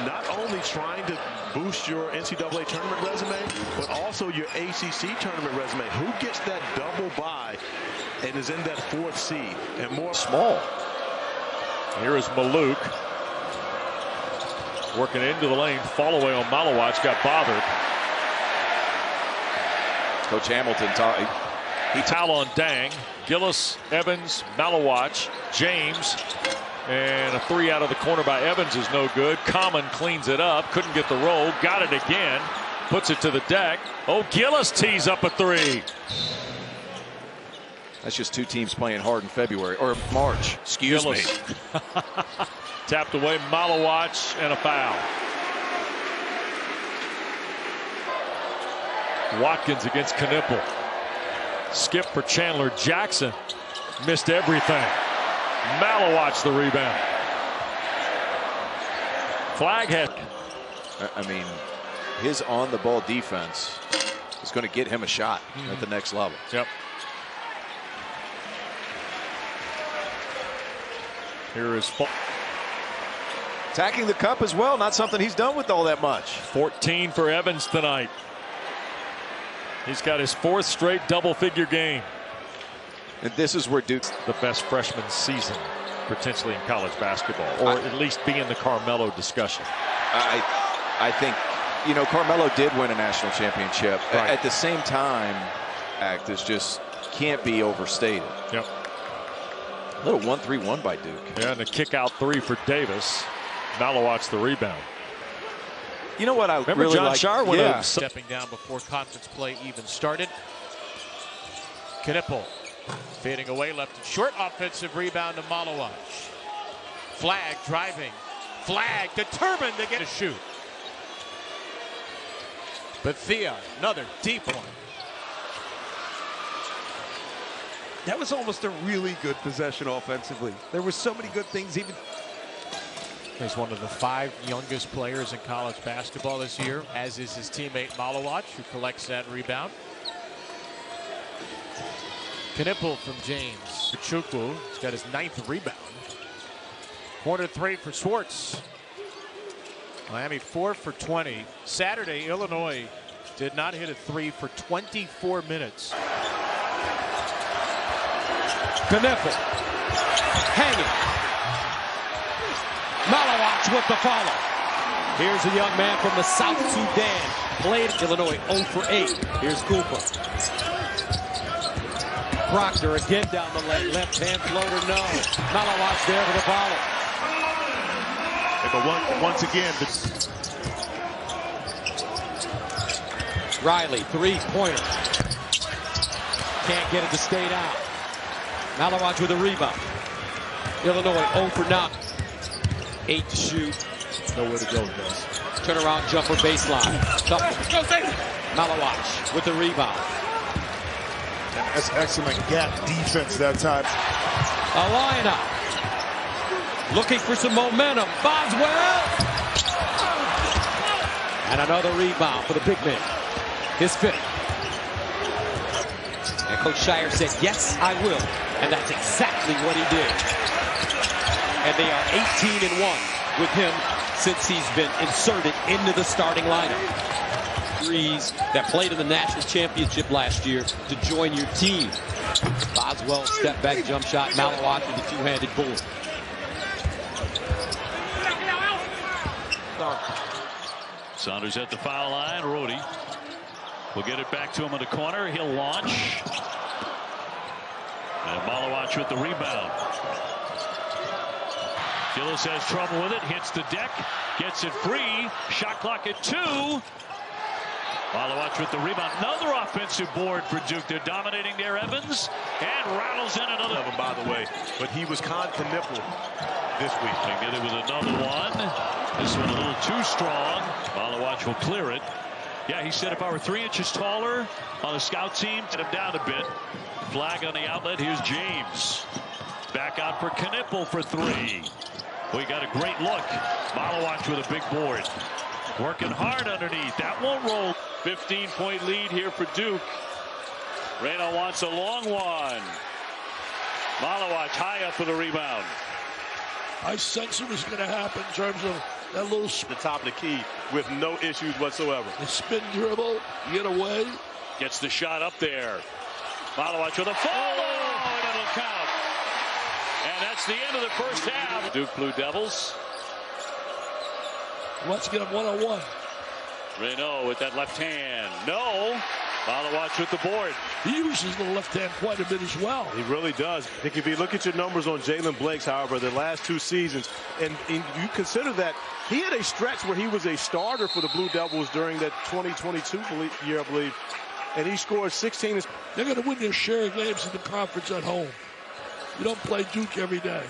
not only trying to boost your NCAA tournament resume, but also your ACC tournament resume. Who gets that double bye and is in that 4th seed and more small? Here is Maluach working into the lane. Fall away on Maluach, got bothered. Coach Hamilton he foul on Dang. Gillis, Evans, Maluach, James, and a 3 out of the corner by Evans is no good. Khaman cleans it up, couldn't get the roll, got it again, puts it to the deck. Oh, Gillis tees up a 3. That's just 2 teams playing hard in February or March. Excuse me. Tapped away, Maluach, and a foul. Watkins against Knippel. Skip for Chandler. Jackson missed everything. Maluach the rebound. Flag head. I mean, his on-the-ball defense is going to get him a shot at the next level. Yep. Here is attacking the cup as well. Not something he's done with all that much. 14 for Evans tonight. He's got his 4th straight double-figure game. And this is where Duke's the best freshman season potentially in college basketball, or at least be in the Carmelo discussion. I think, you know, Carmelo did win a national championship. Right. At the same time, this just can't be overstated. Yep. A little 1-3-1 by Duke. Yeah, and a kick out 3 for Davis. Maluach the rebound. You know what I remember really John like? Shar Yeah. Stepping down before conference play even started. Knippel fading away, left and short. Offensive rebound to Maluach. Flag driving. Flag determined to get a shoot. Bethea, another deep one. That was almost a really good possession offensively. There were so many good things. Even he's one of the 5 youngest players in college basketball this year, as is his teammate Maluach, who collects that rebound. Knippel from James. Chukwu has got his 9th rebound. Corner 3 for Schwartz. Miami 4 for 20. Saturday, Illinois did not hit a 3 for 24 minutes. Knippel hanging. Maluach with the follow. Here's a young man from the South Sudan. Played Illinois 0 for 8. Here's Cooper. Proctor again down the lane. Left hand floater, no. Maluach there for the follow. But once again, Riley, 3-pointer. Can't get it to stay down. Maluach with a rebound. Illinois 0 for 9. 8 to shoot. nowhere to go, guys. Turnaround jumper baseline. Maluach with the rebound. That's excellent gap defense that time. Alina looking for some momentum. Boswell. And another rebound for the big man. His fifth. And Coach Shire said, yes, I will. And that's exactly what he did. And they are 18-1 with him since he's been inserted into the starting lineup. Threes that played in the national championship last year to join your team. Boswell, step back jump shot. Maluach with the two-handed board. Saunders at the foul line. Rody will get it back to him in the corner. He'll launch. And Maluach with the rebound. Gillis has trouble with it. Hits the deck. Gets it free. Shot clock at 2. Maluach with the rebound. Another offensive board for Duke. They're dominating there. Evans. And rattles in another. Of him, by the way. But he was con to nipple this week. They get it with another one. This one a little too strong. Maluach will clear it. Yeah, he said if I were 3 inches taller on the scout team, get him down a bit. Flag on the outlet. Here's James. Back out for Knipple for 3. We got a great look. Maluach with a big board. Working hard underneath. That won't roll. 15-point lead here for Duke. Reno wants a long one. Maluach high up for the rebound. I sense it was going to happen in terms of that little the top of the key with no issues whatsoever. The spin dribble, get away. Gets the shot up there. Maluach with a follow, and it'll count. And that's the end of the first half. Duke Blue Devils. Let's get him one-on-one. Reno with that left hand. No. Maluach with the board. He uses the left hand quite a bit as well. He really does. I think if you look at your numbers on Jalen Blake's, however, the last 2 seasons, and you consider that he had a stretch where he was a starter for the Blue Devils during that 2022 year, I believe, and he scored 16. They're going to win their share of games in the conference at home. You don't play Duke every day.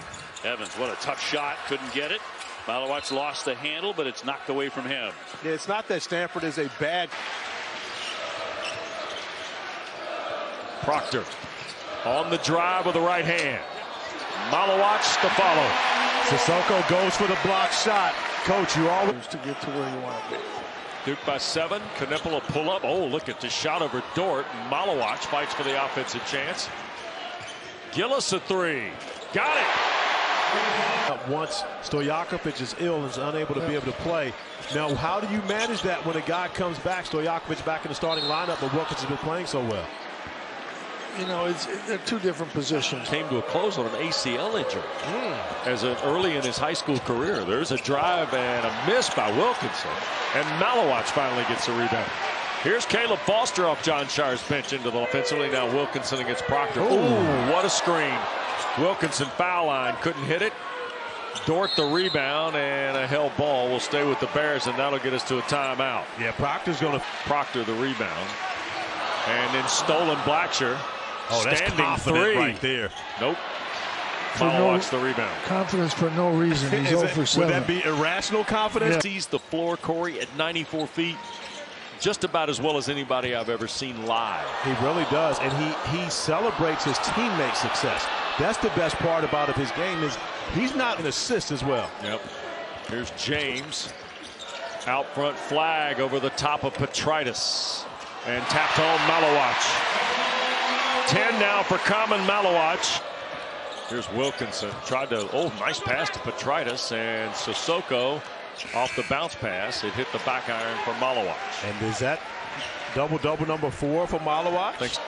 Evans, what a tough shot. Couldn't get it. Maluach lost the handle, but it's knocked away from him. Yeah, it's not that Stanford is a bad. Proctor on the drive with the right hand. Maluach to follow. Sissoko goes for the block shot. Coach, you always to get to where you want to be. Duke by 7. Knipple will pull up. Oh, look at the shot over Dort. Maluach fights for the offensive chance. Gillis a 3. Got it. Once Stojakovic is ill and is unable to be able to play. Now, how do you manage that when a guy comes back? Stojakovic back in the starting lineup, but Wilkins has been playing so well. You know, they're 2 different positions. Came to a close on an ACL injury as early in his high school career. There's a drive and a miss by Wilkinson, and Maluach finally gets a rebound. Here's Caleb Foster off John Shire's bench into the offensively. Now Wilkinson against Proctor. Ooh, what a screen. Wilkinson foul line, couldn't hit it. Dort the rebound, and a held ball will stay with the Bears, and that'll get us to a timeout. Yeah, Proctor's going to Proctor the rebound, and then stolen Blacksher. Oh, that's confident 3 right there. Nope. Maluach the rebound. Confidence for no reason. He's 0 for 7. Would that be irrational confidence? Yeah. Sees the floor, Corey, at 94 feet. Just about as well as anybody I've ever seen live. He really does, and he celebrates his teammates' success. That's the best part about his game is he's not an assist as well. Yep. Here's James. Out front flag over the top of Petritis. And tapped home Maluach. 10 now for Khaman Maluach. Here's Wilkinson. Tried to, nice pass to Petritis, and Sissoko off the bounce pass. It hit the back iron for Maluach. And is that double-double number 4 for Maluach? Thanks.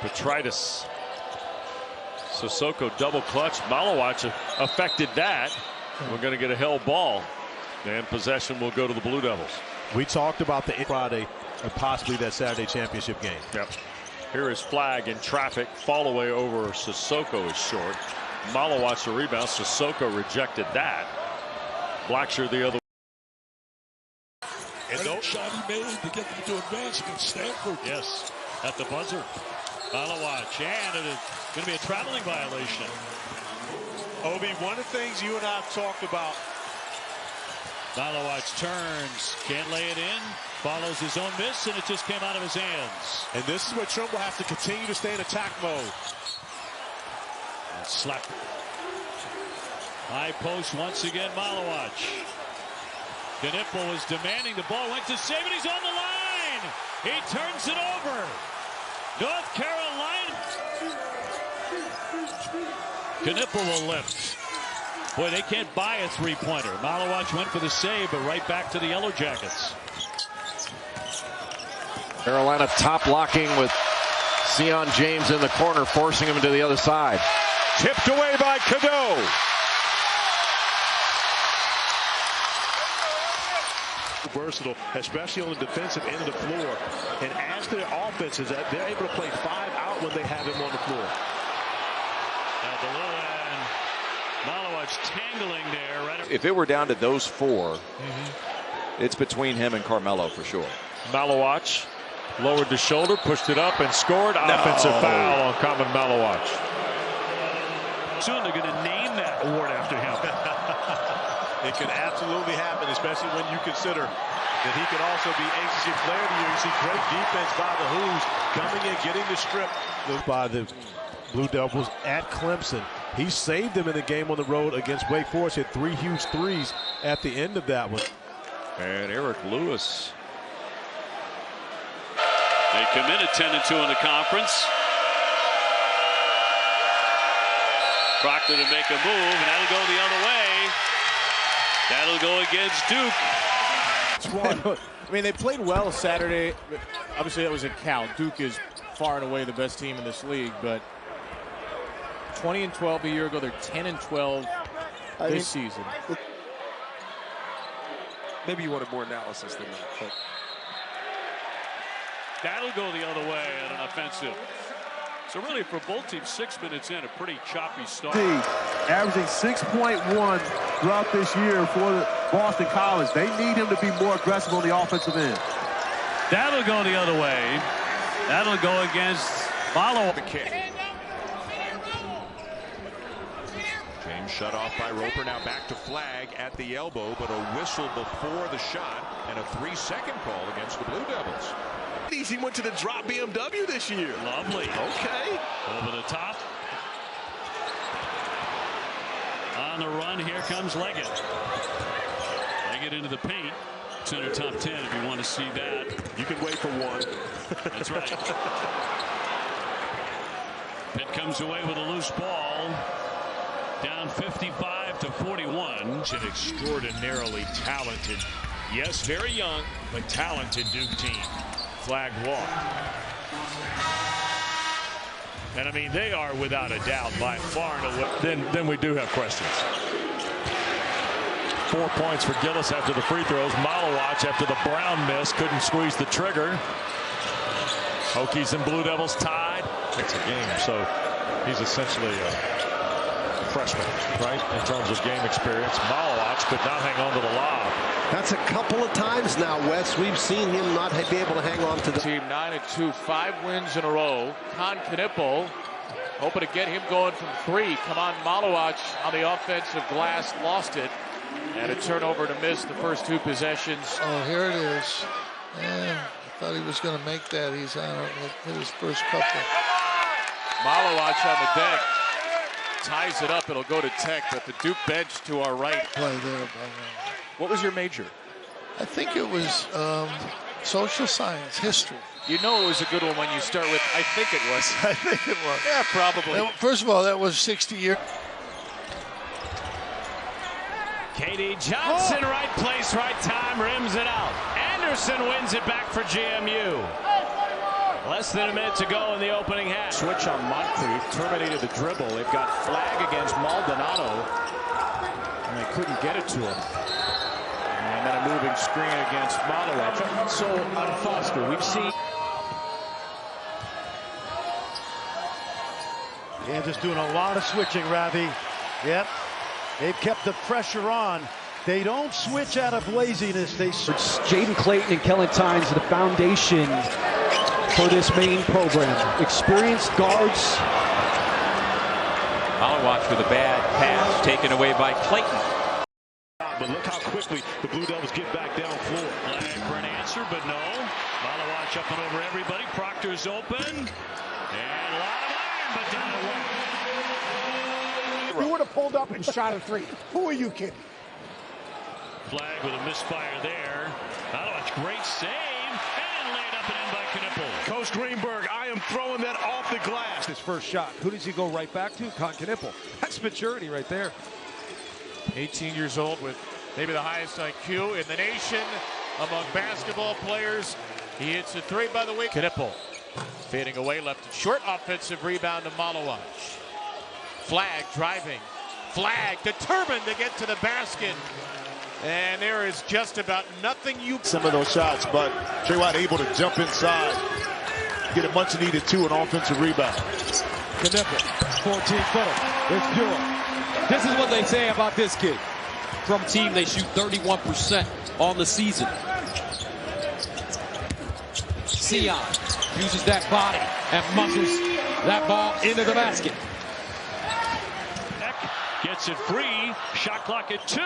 Petritis. Sissoko double clutch. Maluach affected that. We're going to get a held ball. And possession will go to the Blue Devils. We talked about the Friday and possibly that Saturday championship game. Yep. Here is Flag in traffic. Fall away over Sissoko is short. Maluach the rebound. Sissoko rejected that. Blacksher the other. And no shot he made to get them to advance against Stanford. Yes, at the buzzer. Maluach, and it is going to be a traveling violation. Obi, one of the things you and I have talked about Maluach turns, can't lay it in, follows his own miss, and it just came out of his hands. And this is where Trump will have to continue to stay in attack mode. And slap. High post once again, Maluach. Knipple was demanding the ball, went to save it, he's on the line! He turns it over! North Carolina. Knipple will lift. Boy, they can't buy a three-pointer. Maluach went for the save, but right back to the Yellow Jackets. Carolina top locking with Sion James in the corner, forcing him to the other side. Tipped away by Cadeau. Versatile, especially on the defensive end of the floor. And as their offense is that they're able to play 5 out when they have him on the floor. Now below end, Maluach tangling there. Right. If it were down to those 4, it's between him and Carmelo for sure. Maluach lowered the shoulder, pushed it up, and scored. Offensive foul on Khaman Maluach. Soon they're going to name that award after him. It can absolutely happen, especially when you consider that he could also be ACC Player of the Year. You see great defense by the Hoos coming in, getting the strip. By the Blue Devils at Clemson. He saved them in the game on the road against Wake Forest. Hit 3 huge threes at the end of that one. And Eric Lewis. They come in at 10-2 in the conference. Proctor to make a move, and that'll go the other way. That'll go against Duke. I mean, they played well Saturday. Obviously, that was a count. Duke is far and away the best team in this league, but 20-12 a year ago. They're 10-12 this season. Maybe you wanted more analysis than that. But. That'll go the other way at an offensive. So really, for both teams, 6 minutes in, a pretty choppy start. Averaging 6.1 throughout this year for the Boston College. They need him to be more aggressive on the offensive end. That'll go the other way. That'll go against Maluach. James shut off by Roper. Now back to Flag at the elbow, but a whistle before the shot and a 3-second call against the Blue Devils. He went to the drop BMW this year. Lovely. Okay. Over the top. On the run, here comes Leggett. Leggett into the paint. Center top 10 if you want to see that. You can wait for one. That's right. Pitt comes away with a loose ball. Down 55-41. An extraordinarily talented, yes, very young, but talented Duke team. Flag walk. And I mean, they are without a doubt by far and away. Then we do have questions. 4 points for Gillis after the free throws. Maluach after the Brown miss couldn't squeeze the trigger. Hokies and Blue Devils tied. It's a game, so he's essentially a freshman, right, in terms of game experience. Maluach could not hang on to the lob. That's a couple of times now, Wes. We've seen him not be able to hang on to the team. 9-2, 5 wins in a row. Knipple hoping to get him going from 3. Khaman Maluach on the offensive glass, lost it, and a turnover to miss the first 2 possessions. Oh, here it is. Yeah, I thought he was going to make that. He's on hit his first couple. Maluach on the deck. Ties it up. It'll go to Tech, but the Duke bench to our right. Play there. What was your major? I think it was social science, history. You know it was a good one when you start with, I think it was. I think it was. Yeah, probably. First of all, that was 60 years. K.D. Johnson, right place, right time, rims it out. Anderson wins it back for JMU. Less than a minute to go in the opening half. Switch on Moncrief, terminated the dribble. They've got Flag against Maldonado, and they couldn't get it to him. And then a moving screen against Maluach. So on Foster, we've seen. Yeah, just doing a lot of switching, Ravi. Yep. They've kept the pressure on. They don't switch out of laziness. They switch. Jaden Clayton and Kellen Tynes, the foundation for this main program. Experienced guards. Maluach with a bad pass taken away by Clayton. but look how quickly the Blue Devils get back down floor. Flag for an answer, but no. Maluach up and over everybody. Proctor's open. And a lot of iron, but down to one. You would have pulled up and shot a three. Who are you kidding? Flag with a misfire there. Maluach, great save. And laid up and in by Knippel. Coach Greenberg, I am throwing that off the glass. His first shot. Who does he go right back to? Knippel. That's maturity right there. 18 years old with maybe the highest IQ in the nation among basketball players. He hits a three, by the way. Knippel fading away, left it short. Offensive rebound to Maluach. Flag driving. Flag determined to get to the basket. And there is just about nothing you... Some of those shots, but Trey White able to jump inside, get a much needed an offensive rebound. Knippel, 14-footer. It's pure. This is what they say about this kid. From team, they shoot 31% on the season. Sion uses that body and muscles that ball into the basket. Gets it free. Shot clock at 2.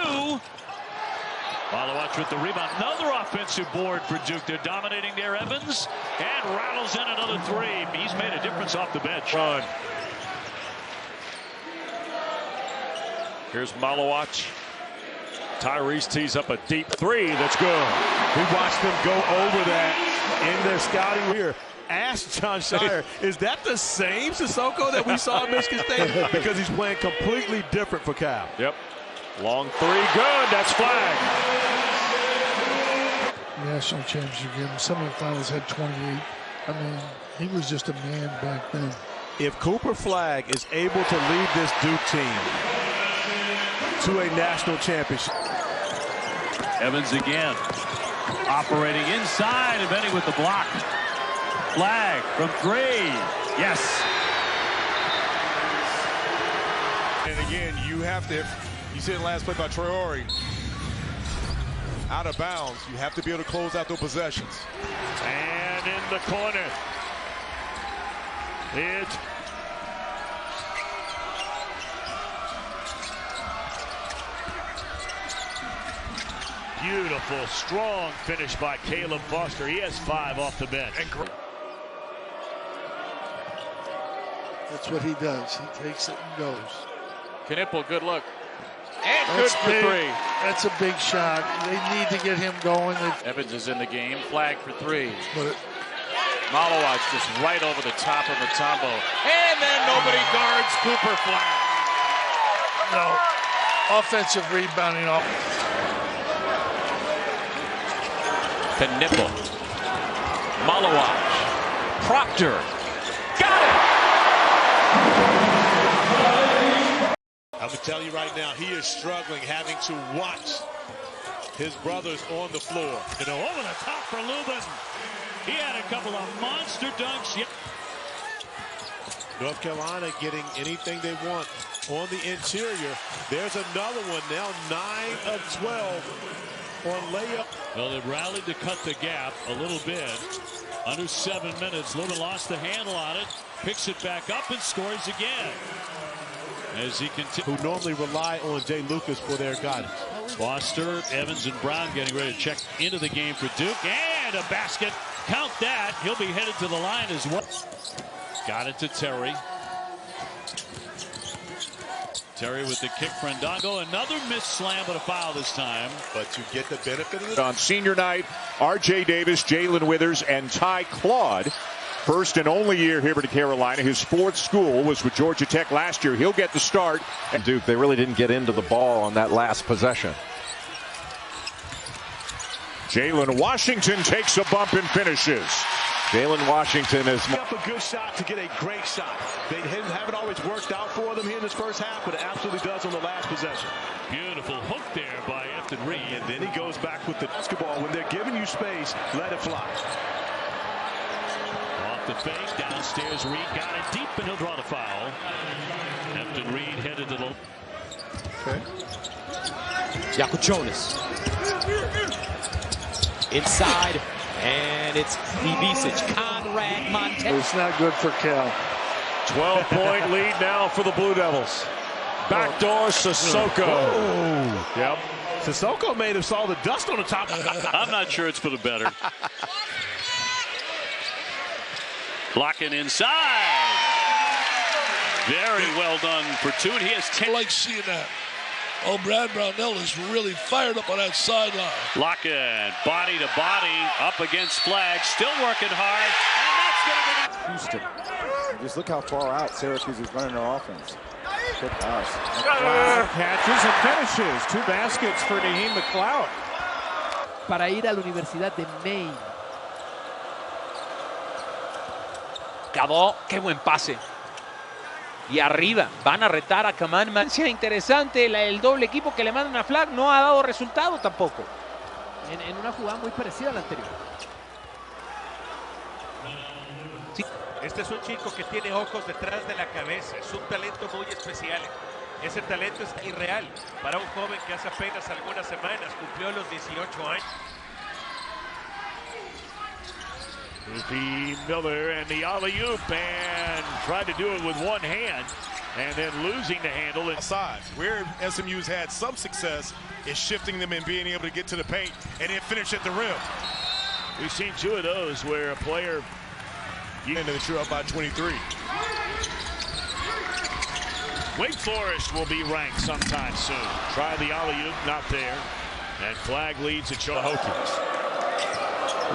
Maluach with the rebound. Another offensive board for Duke. They're dominating there. Evans and rattles in another three. He's made a difference off the bench. Run. Here's Maluach. Tyrese tees up a deep three. That's good. We watched them go over that in their scouting here. Ask John Shire, is that the same Sissoko that we saw at Michigan State? Because he's playing completely different for Cal. Yep. Long three. Good. That's flag. National championship game. Semifinals had 28. I mean, he was just a man back then. If Cooper Flagg is able to lead this Duke team to a national championship. Evans again. Operating inside, and Benny with the block. Flag from 3. Yes. And again, you have to, you said last play by Traore, out of bounds, you have to be able to close out those possessions. And in the corner. It's beautiful, strong finish by Caleb Foster. He has 5 off the bench. That's what he does. He takes it and goes. Knippel, good look. And That's good for big. 3. That's a big shot. They need to get him going. Evans is in the game. Flag for 3. But Maluach just right over the top of Mutombo. And then nobody guards Cooper Flagg. no, offensive rebounding off. Knippel. Maluach. Proctor. Got it! I would tell you right now, he is struggling, having to watch his brothers on the floor. You know, over the top for Lubin. He had a couple of monster dunks. Yep. North Carolina getting anything they want on the interior. There's another one now, 9 of 12 on layup. Well, they've rallied to cut the gap a little bit. Under 7 minutes, Lubin lost the handle on it, picks it back up and scores again. As he continues. Who normally rely on Jay Lucas for their guidance. Foster, Evans, and Brown getting ready to check into the game for Duke. And a basket. Count that. He'll be headed to the line as well. Got it to Terry. Terry with the kick for Ndongo. Another missed slam, but a foul this time. But to get the benefit of it. On senior night, R.J. Davis, Jalen Withers, and Ty Claude. First and only year here at Carolina. His 4th school was with Georgia Tech last year. He'll get the start. And Duke, they really didn't get into the ball on that last possession. Jalen Washington takes a bump and finishes. Jalen Washington is up a good shot to get a great shot. They haven't always worked out for them here in this first half, but it absolutely does on the last possession. Beautiful hook there by Efton Reed. And then he goes back with the basketball. When they're giving you space, let it fly. Off the fake, downstairs, Reed got it deep, and he'll draw the foul. Efton Reed headed to the... Okay. Jaco Jonas. Inside, and it's Ibisic. Conrad Montez. It's not good for Cal. 12-point lead now for the Blue Devils. Backdoor Sissoko. Oh. Yep. Sissoko may have saw the dust on the top. I'm not sure it's for the better. Blocking inside. Very well done for two. And he has 10. I like seeing that. Oh, Brad Brownell is really fired up on that sideline. Locken, body to body, up against Flag, still working hard, and that's going to Houston. Just look how far out Syracuse is running their offense. Good pass. McLeod catches and finishes. 2 baskets for Naheem McLeod. Para ir a la Universidad de Maine. Cabó, qué buen pase. Y arriba, van a retar a Khaman. Interesante, el doble equipo que le mandan a Flag no ha dado resultado tampoco. En una jugada muy parecida a la anterior. Sí. Este es un chico que tiene ojos detrás de la cabeza. Es un talento muy especial. Ese talento es irreal para un joven que hace apenas algunas semanas cumplió los 18 años. Miller and the alley-oop and tried to do it with one hand and then losing the handle. Outside, where SMU's had some success is shifting them and being able to get to the paint and then finish at the rim. We've seen 2 of those where a player into the true up by 23. Wake Forest will be ranked sometime soon. Try the alley-oop, not there. And Flag leads the Hokies.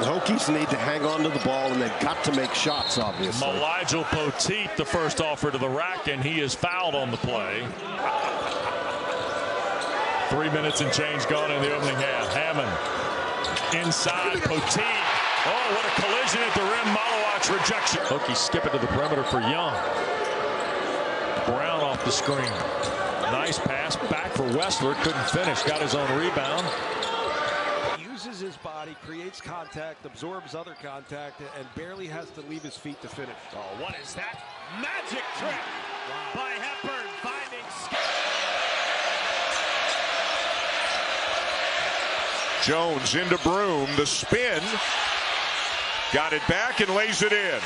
The Hokies need to hang on to the ball, and they've got to make shots, obviously. Maluach Poteet, the first offer to the rack, and he is fouled on the play. 3 minutes and change gone in the opening half. Hammond inside, Poteet. Oh, what a collision at the rim. Maluach rejection. Hokies skip it to the perimeter for Young. Brown off the screen. Nice pass back for Wessler. Couldn't finish. Got his own rebound. Uses his body, creates contact, absorbs other contact, and barely has to leave his feet to finish. Oh, what is that? Magic trick by Hepburn finding Jones into Broom, the spin. Got it back and lays it in.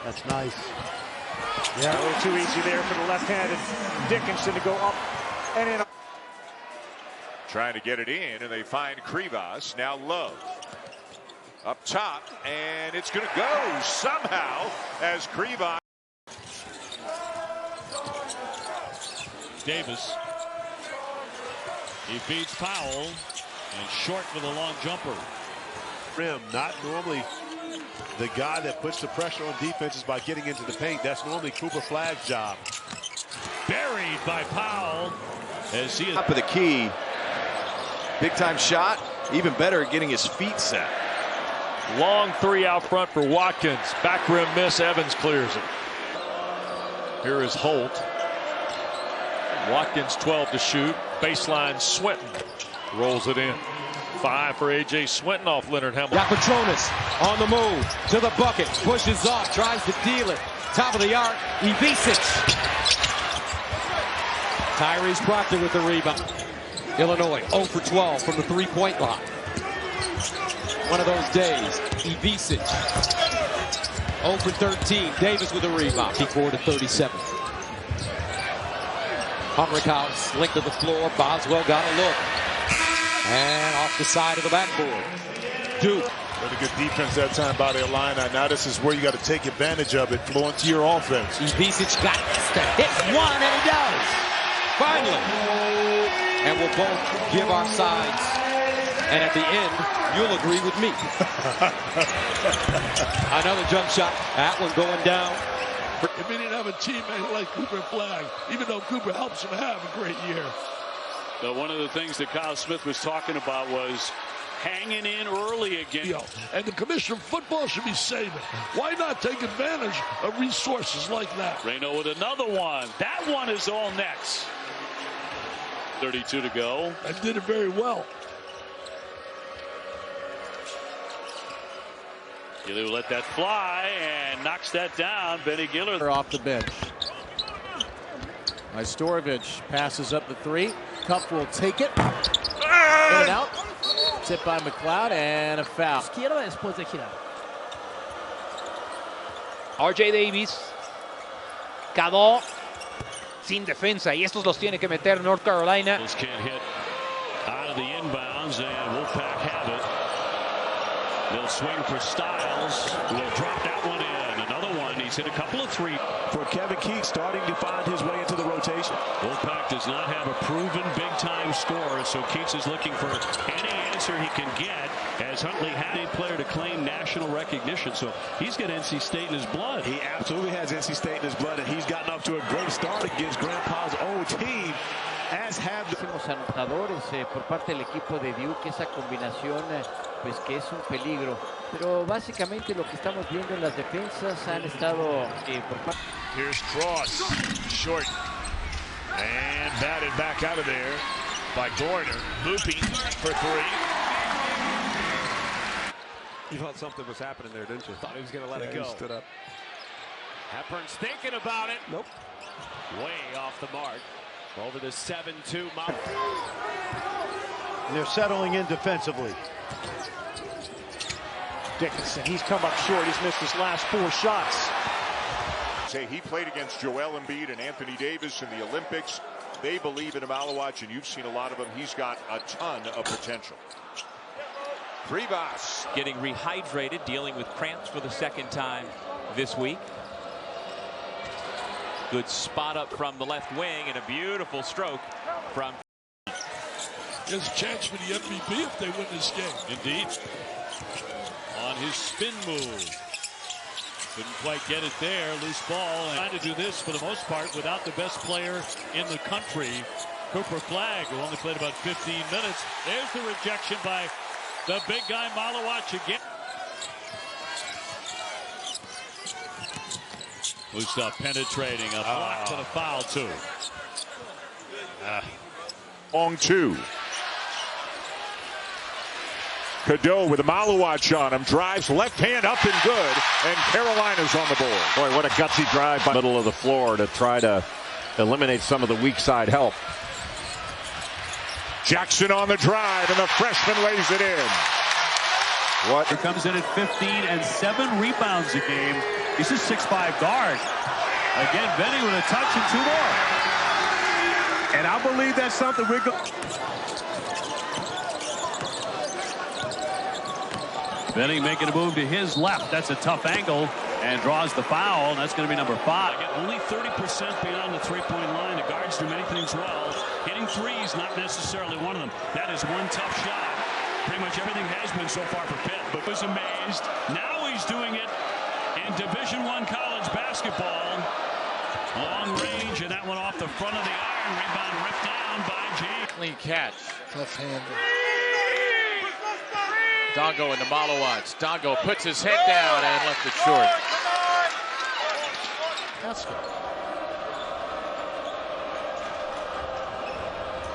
That's nice. Yeah, a little too easy there for the left-handed Dickinson to go up and in. Trying to get it in, and they find Krivas. Now Love up top, and it's going to go somehow as Krivas. Davis. He beats Powell, and short with a long jumper. Rim, not normally the guy that puts the pressure on defenses by getting into the paint. That's normally Cooper Flag's job. Buried by Powell as he is top of the key. Big time shot. Even better at getting his feet set. long 3 out front for Watkins. Back rim miss. Evans clears it. Here is Holt. Watkins 12 to shoot. Baseline Swinton rolls it in. 5 for A.J. Swinton off Leonard Hamilton. Got Petronas on the move to the bucket. Pushes off, tries to deal it. Top of the arc, Ivisic. Tyrese Proctor with the rebound. Illinois 0 for 12 from the three-point line. One of those days. Ivisic 0 for 13. Davis with a rebound. He forward to 37. Humrickhouse linked to the floor. Boswell got a look. And off the side of the backboard. Duke. Really good defense that time by the Illini. Now this is where you got to take advantage of it. Flow into your offense. Ivisic got to hit one, and he does. Finally. And we'll both give our sides. And at the end, you'll agree with me. Another jump shot. That one going down. If he didn't have a teammate like Cooper Flag, even though Cooper helps him have a great year. But one of the things that Kyle Smith was talking about was hanging in early again. And the commissioner of football should be saving. Why not take advantage of resources like that? Reno with another one. That one is all nets. 32 to go. And did it very well. Gilley let that fly and knocks that down. Benny Gillard off the bench. Majstorovic passes up the three. Cup will take it. In and out. Tipped by McLeod and a foul. Izquierda después de girar. R.J. Davis. Cadó. sin defensa y estos los tiene que meter North Carolina. Can't hit out of the inbounds, and Wolfpack have it. They'll swing for Styles, who will drop that one in. Another one, he's hit a couple of three. For Kevin Keith starting to find his way into the rotation. Wolfpack does not have a proven big-time scorer, so Keats is looking for any answer he can get, as Huntley had a player to claim national recognition, so he's got NC State in his blood. He absolutely has NC State in his blood, and he's gotten off to a great start against Grandpa's old team, as have the anotadores por parte del equipo de Duke, esa combinación pues que es un peligro, pero básicamente lo que estamos viendo en las defensas han estado por parte. Here's Cross, short, and batted back out of there by Dorner. Loopy for three. You thought something was happening there, didn't you? Thought he was going to let it go. He stood up. Hepburn's thinking about it. Nope. Way off the mark. Over the 7-2. They're settling in defensively. Dickinson, he's come up short. He's missed his last 4 shots. Say he played against Joel Embiid and Anthony Davis in the Olympics. They believe in Maluach, and you've seen a lot of him. He's got a ton of potential. Rivas getting rehydrated, dealing with cramps for the second time this week. Good spot up from the left wing and a beautiful stroke from. There's a chance for the MVP if they win this game. Indeed. On his spin move. Couldn't quite get it there. Loose ball. And trying to do this for the most part without the best player in the country, Cooper Flagg, who only played about 15 minutes. There's the rejection by the big guy Maluach again. Loose penetrating, a block to the foul too. Long two. Cadeau with a Maluach on him, drives left hand up and good, and Carolina's on the board. Boy, what a gutsy drive by the middle of the floor to try to eliminate some of the weak side help. Jackson on the drive, and the freshman lays it in. What? He comes in at 15 and 7 rebounds a game. He's a 6'5" guard. Again, Benny with a touch and 2 more. And I believe that's something we're going. Benny making a move to his left. That's a tough angle and draws the foul. That's going to be number 5. Only 30% beyond the three-point line. The guards do many things well. Hitting threes, not necessarily one of them. That is one tough shot. Pretty much everything has been so far for Pitt, but was amazed. Now he's doing it in Division I college basketball. Long range, and that one off the front of the iron. Rebound ripped down by James. Clean catch. Tough hand. Dongo into Maluach. Dongo puts his head down and left it short. That's good.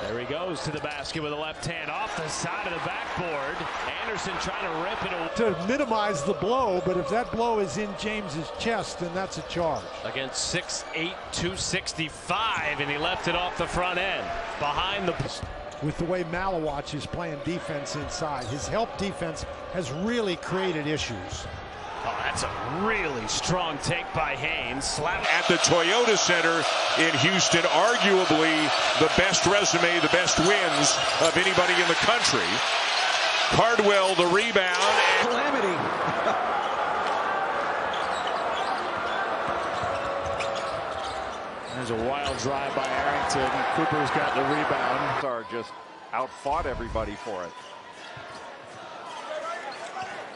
There he goes to the basket with a left hand off the side of the backboard. Anderson trying to rip it away. To minimize the blow, but if that blow is in James's chest, then that's a charge. Against 6'8", 265, and he left it off the front end. Behind the... With the way Maluach is playing defense inside, his help defense has really created issues. Oh, that's a really strong take by Haynes. Slap at the Toyota Center in Houston, arguably the best resume, the best wins of anybody in the country. Cardwell the rebound. Calamity. There's a wild drive by Arrington. Cooper's got the rebound. Are just outfought everybody for it.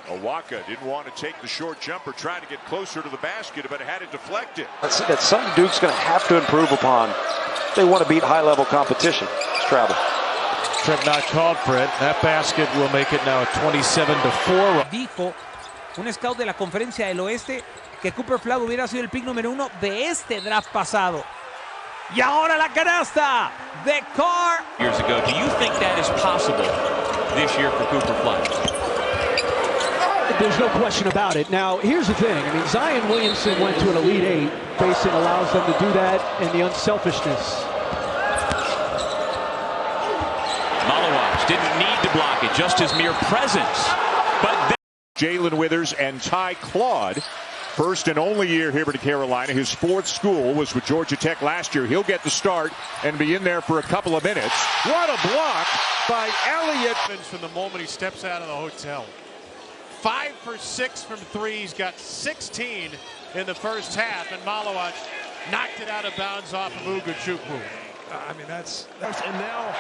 Owaka didn't want to take the short jumper, trying to get closer to the basket, but had it deflected. That's something Duke's going to have to improve upon. They want to beat high-level competition. It's travel. Trip not called for it. That basket will make it now 27-4. Dijo un scout de la Conferencia del Oeste que Cooper Flagg hubiera sido el pick número 1 de este draft pasado. Y ahora la canasta de Carr. Years ago, do you think that is possible this year for Cooper Flagg? There's no question about it. Now, here's the thing. I mean, Zion Williamson went to an Elite 8. Basing allows them to do that, and the unselfishness. Maluach didn't need to block it, just his mere presence. But Jalen Withers and Ty Claude first and only year here at Carolina. His fourth school was with Georgia Tech last year. He'll get the start and be in there for a couple of minutes. What a block by Elliott. From the moment he steps out of the hotel. 5 for 6 from three. He's got 16 in the first half, and Maluach knocked it out of bounds off of Ugochukwu. I mean, that's and now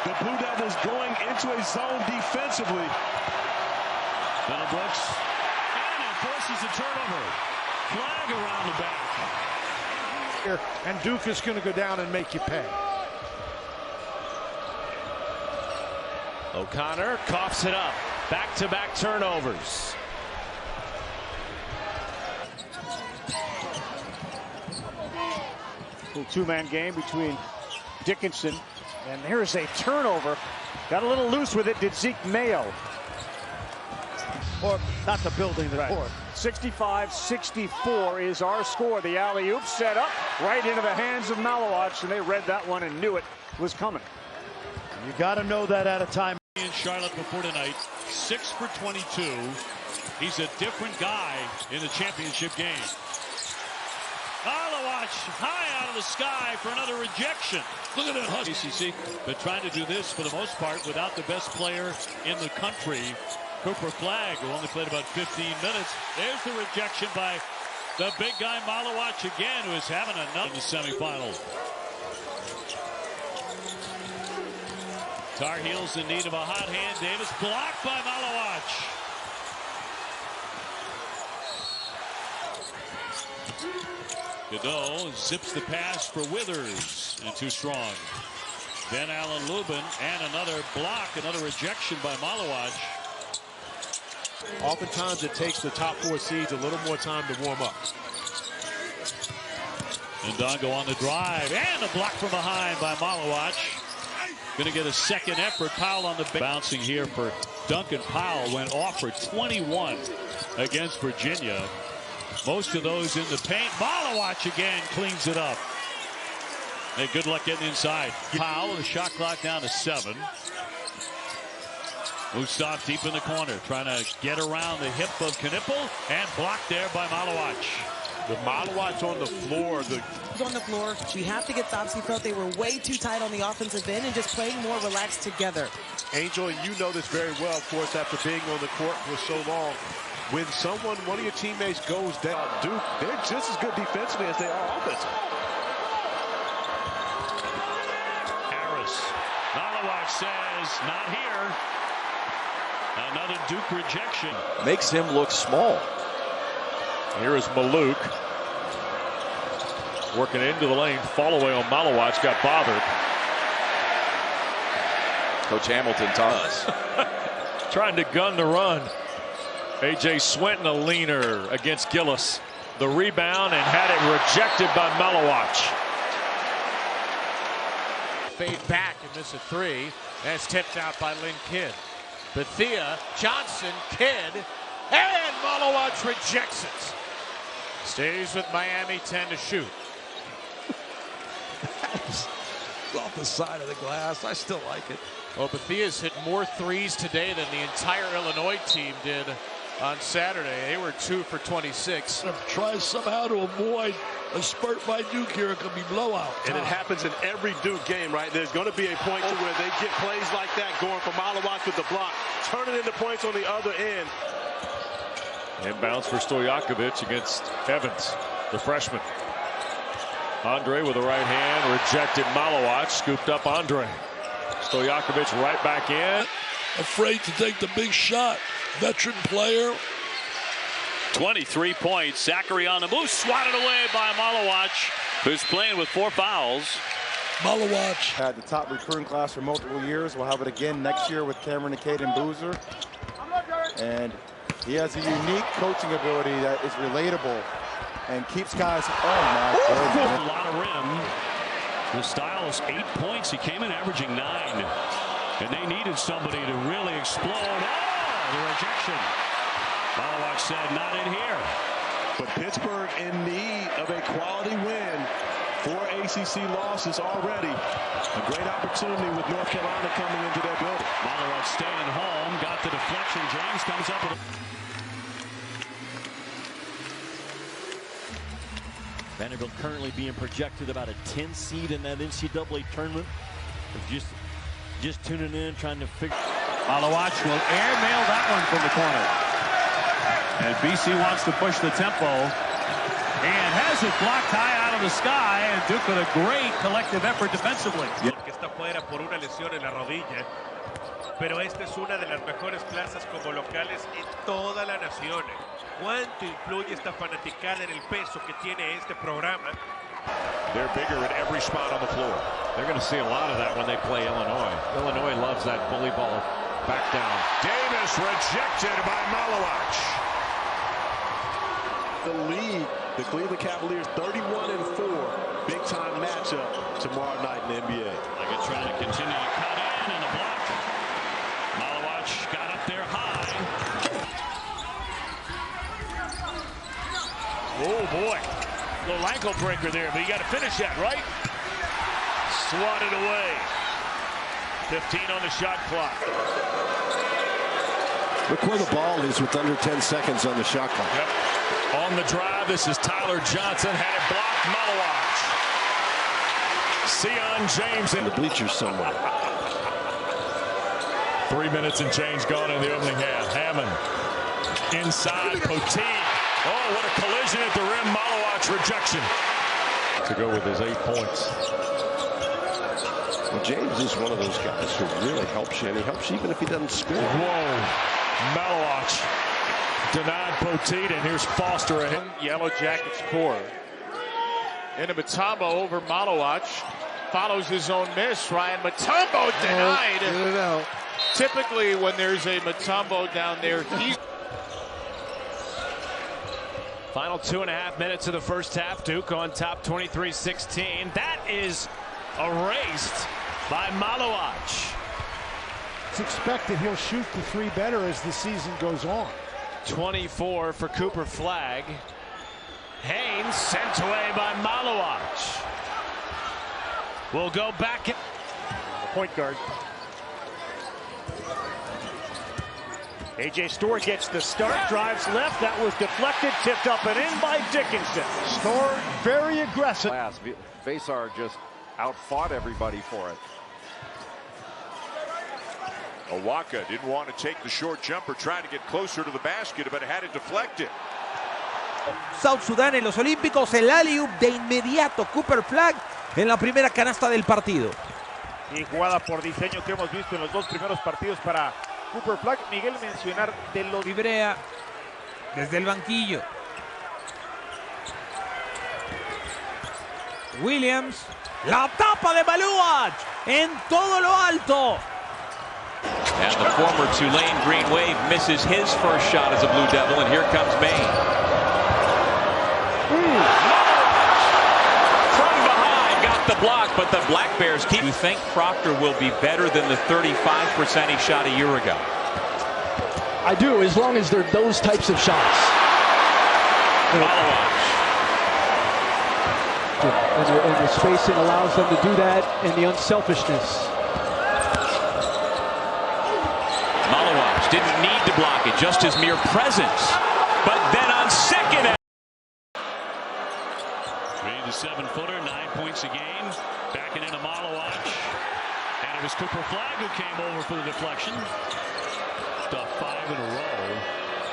the Blue Devils going into a zone defensively. Middlebrooks, and it forces a turnover. Flag around the back. And Duke is going to go down and make you pay. O'Connor coughs it up. Back-to-back turnovers. Little two-man game between Dickinson, and there's a turnover. Got a little loose with it, did Zeke Mayo. Or not the building, the court. 65-64 is our score. The alley-oop set up right into the hands of Maluach, and they read that one and knew it was coming. You got to know that at a time. In Charlotte before tonight, 6 for 22. He's a different guy in the championship game. Maluach high out of the sky for another rejection. Look at that hustle. ACC, but trying to do this for the most part without the best player in the country, Cooper Flagg, who only played about 15 minutes. There's the rejection by the big guy Maluach again, who is having enough in the semifinal. Tar Heels in need of a hot hand. Davis blocked by Maluach. Godot zips the pass for Withers, and too strong. Then Allen Lubin, and another block, another rejection by Maluach. Oftentimes it takes the top 4 seeds a little more time to warm up. And Ndongo on the drive, and a block from behind by Maluach. Going to get a second effort. Powell on the bouncing here for Duncan Powell. Went off for 21 against Virginia. Most of those in the paint. Maluach again cleans it up. Hey, good luck getting inside. Powell, the shot clock down to 7. Ustav deep in the corner, trying to get around the hip of Knipple, and blocked there by Maluach. The Maluach on the floor. On the floor, we have to get Thompson. Felt they were way too tight on the offensive end and just playing more relaxed together. Angel, and you know this very well, of course, after being on the court for so long. When one of your teammates goes down, Duke, they're just as good defensively as they are offensively. Harris. Maluach says, not here. Another Duke rejection. Makes him look small. Here is Maluach. Working into the lane. Fall away on Maluach. Got bothered. Coach Hamilton taught us. Trying to gun the run. A.J. Swinton a leaner against Gillis. The rebound and had it rejected by Maluach. Fade back and miss a 3. That's tipped out by Lynn Kidd. Bethea, Johnson, Kidd, and Maluach rejects it. Stays with Miami, 10 to shoot. Off the side of the glass. I still like it. Well, Bethea's hit more threes today than the entire Illinois team did on Saturday. They were 2 for 26. Try somehow to avoid a spurt by Duke here. It could be blowout. And it happens in every Duke game, right? There's going to be a point to where they get plays like that going for Maluach with the block, turning into points on the other end. Inbounds for Stojakovic against Evans, the freshman. Andre with the right hand, rejected Maluach, scooped up Andre. Stojakovic right back in. Afraid to take the big shot. Veteran player. 23 points. Zachary on the move, swatted away by Maluach, who's playing with 4 fouls. Maluach had the top recruiting class for multiple years. We'll have it again next year with Cameron and Caden Boozer. And he has a unique coaching ability that is relatable and keeps guys. Oh my goodness. A lot of rim. The Styles 8 points. He came in averaging 9. And they needed somebody to really explode. Oh, the rejection. Maluach said, not in here. But Pittsburgh in need of a quality win. 4 ACC losses already. A great opportunity with North Carolina coming into their building. Maluach staying home. Got the deflection. James comes up with Vanderbilt currently being projected about a 10 seed in that NCAA tournament. Just tuning in, trying to figure. Maluach will airmail that one from the corner. And BC wants to push the tempo. And has it blocked high out of the sky. And Duke with a great collective effort defensively. Que está fuera por una lesión en la rodilla. Pero esta es una de las mejores plazas como locales en toda la nación. ¿Cuánto influye esta fanaticada en el peso que tiene este programa? They're bigger at every spot on the floor. They're going to see a lot of that when they play Illinois. Illinois loves that bully ball back down. Davis rejected by Maluach. The lead, the Cleveland Cavaliers 31-4. Big time matchup tomorrow night in the NBA. Like trying to continue to cut in and a block. Maluach got up there high. Oh boy. Little ankle breaker there, but you got to finish that, right? Swatted away. 15 on the shot clock. Look where the ball is with under 10 seconds on the shot clock. Yep. On the drive, this is Tyler Johnson. Had it blocked. Maluach. Sion James in the bleachers somewhere. 3 minutes and change gone in the opening half. Hammond inside. Poteet. Oh, what a collision at the rim. Maluach rejection. To go with his 8 points. Well, James is one of those guys who really helps you, and he helps you even if he doesn't score. Whoa. Maluach denied Poteet, and here's Foster ahead. Yellow Jackets score. Into Mutombo over Maluach. Follows his own miss. Ryan Mutombo denied. Typically, when there's a Mutombo down there, he's... Final 2.5 minutes of the first half. Duke on top 23-16. That is erased by Maluach. It's expected he'll shoot the three better as the season goes on. 24 for Cooper Flagg. Haynes sent away by Maluach. We'll go back in. Point guard. A.J. Storr gets the start, drives left. That was deflected, tipped up and in by Dickinson. Storr very aggressive. Vasar just outfought everybody for it. Owaka didn't want to take the short jumper, tried to get closer to the basket, but had it deflected. South Sudán en los Olímpicos, el alley-oop de inmediato. Cooper Flagg en la primera canasta del partido. Y jugada por diseño que hemos visto en los dos primeros partidos para Cooper Flagg. Miguel, mencionar de los... Librea desde el banquillo. Williams. La tapa de Maluach en todo lo alto. And the former Tulane Green Wave misses his first shot as a Blue Devil, and here comes Maine. From behind, got the block, but the Black Bears keep. You think Proctor will be better than the 35% he shot a year ago? I do, as long as they're those types of shots. And the spacing allows them to do that, and the unselfishness. Maluach didn't need to block it, just his mere presence. But then on second. 7-footer, 9 points a game. Backing into Maluach. And it was Cooper Flagg who came over for the deflection. Stuff 5 in a row.